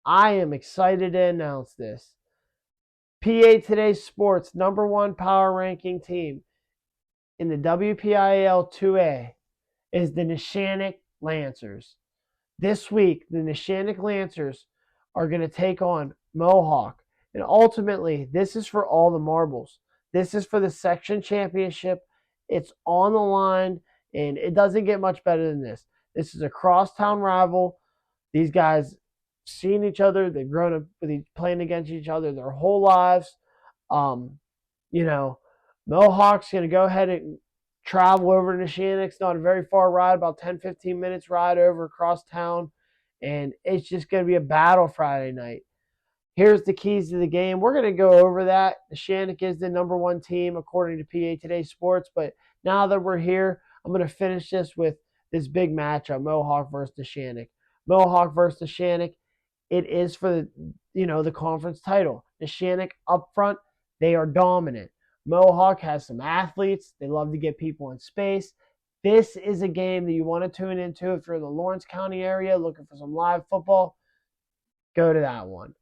I am excited to announce this. PA Today Sports number 1 power ranking team in the WPIAL 2A is the Neshannock Lancers. This week, the Neshannock Lancers are going to take on Mohawk. And ultimately, this is for all the marbles. This is for the section championship. It's on the line, and it doesn't get much better than this. This is a crosstown rival. These guys seen each other. They've grown up playing against each other their whole lives. Mohawk's going to go ahead and travel over to Neshannock. It's not a very far ride, about 10-15 minutes ride over across town. And it's just going to be a battle Friday night. Here's the keys to the game. We're going to go over that. The Shannick is the number 1 team according to PA Today Sports. But now that we're here, I'm going to finish this with this big matchup, Mohawk versus the Shannick. Mohawk versus the Shannick. It is for the conference title. The Shannick up front, they are dominant. Mohawk has some athletes. They love to get people in space. This is a game that you want to tune into if you're in the Lawrence County area looking for some live football. Go to that one.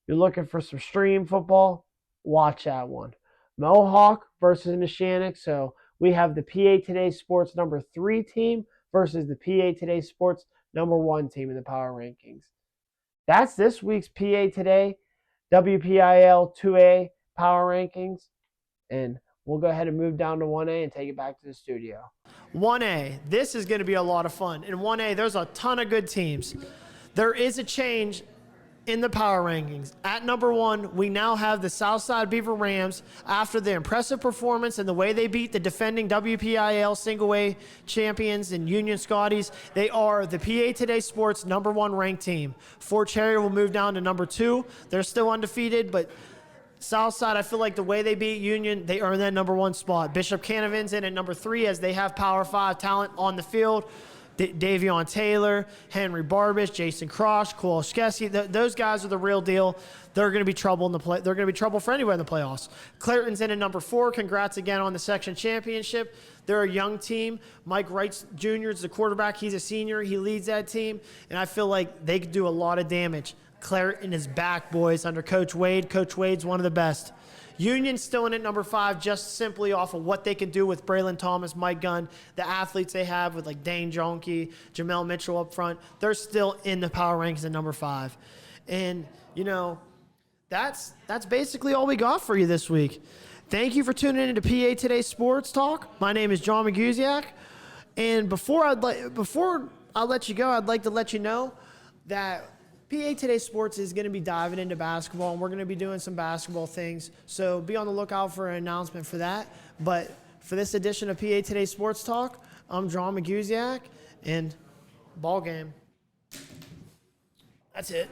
You're looking for some stream football, watch that one. Mohawk versus the Shannick. So we have the PA Today Sports number 3 team versus the PA Today Sports number 1 team in the power rankings. That's this week's PA Today WPIAL 2A power rankings. And we'll go ahead and move down to 1A and take it back to the studio. 1A, this is going to be a lot of fun. In 1A, there's a ton of good teams. There is a change in the power rankings. At number 1, we now have the South Side Beaver Rams after the impressive performance and the way they beat the defending WPIAL single A champions and Union Scotties. They are the PA Today Sports number 1 ranked team. Fort Cherry will move down to number 2. They're still undefeated, but Southside, I feel like the way they beat Union, they earn that number 1 spot. Bishop Canavan's in at number 3 as they have Power 5 talent on the field. Davion Taylor, Henry Barbish, Jason Cross, Cole Skesky, those guys are the real deal. They're going to be trouble in the play. They're going to be trouble for anywhere in the playoffs. Clareton's in at number 4. Congrats again on the section championship. They're a young team. Mike Wright Jr. is the quarterback. He's a senior. He leads that team, and I feel like they could do a lot of damage. Clareton is back, boys, under Coach Wade. Coach Wade's one of the best. Union's still in at number 5 just simply off of what they can do with Braylon Thomas, Mike Gunn, the athletes they have with like Dane Jonke, Jamel Mitchell up front. They're still in the power rankings at number 5. And, that's basically all we got for you this week. Thank you for tuning into PA Today Sports Talk. My name is Jon Magusiak. And before I let you go, I'd like to let you know that PA Today Sports is going to be diving into basketball, and we're going to be doing some basketball things. So be on the lookout for an announcement for that. But for this edition of PA Today Sports Talk, I'm Jon Magusiak, and ball game. That's it.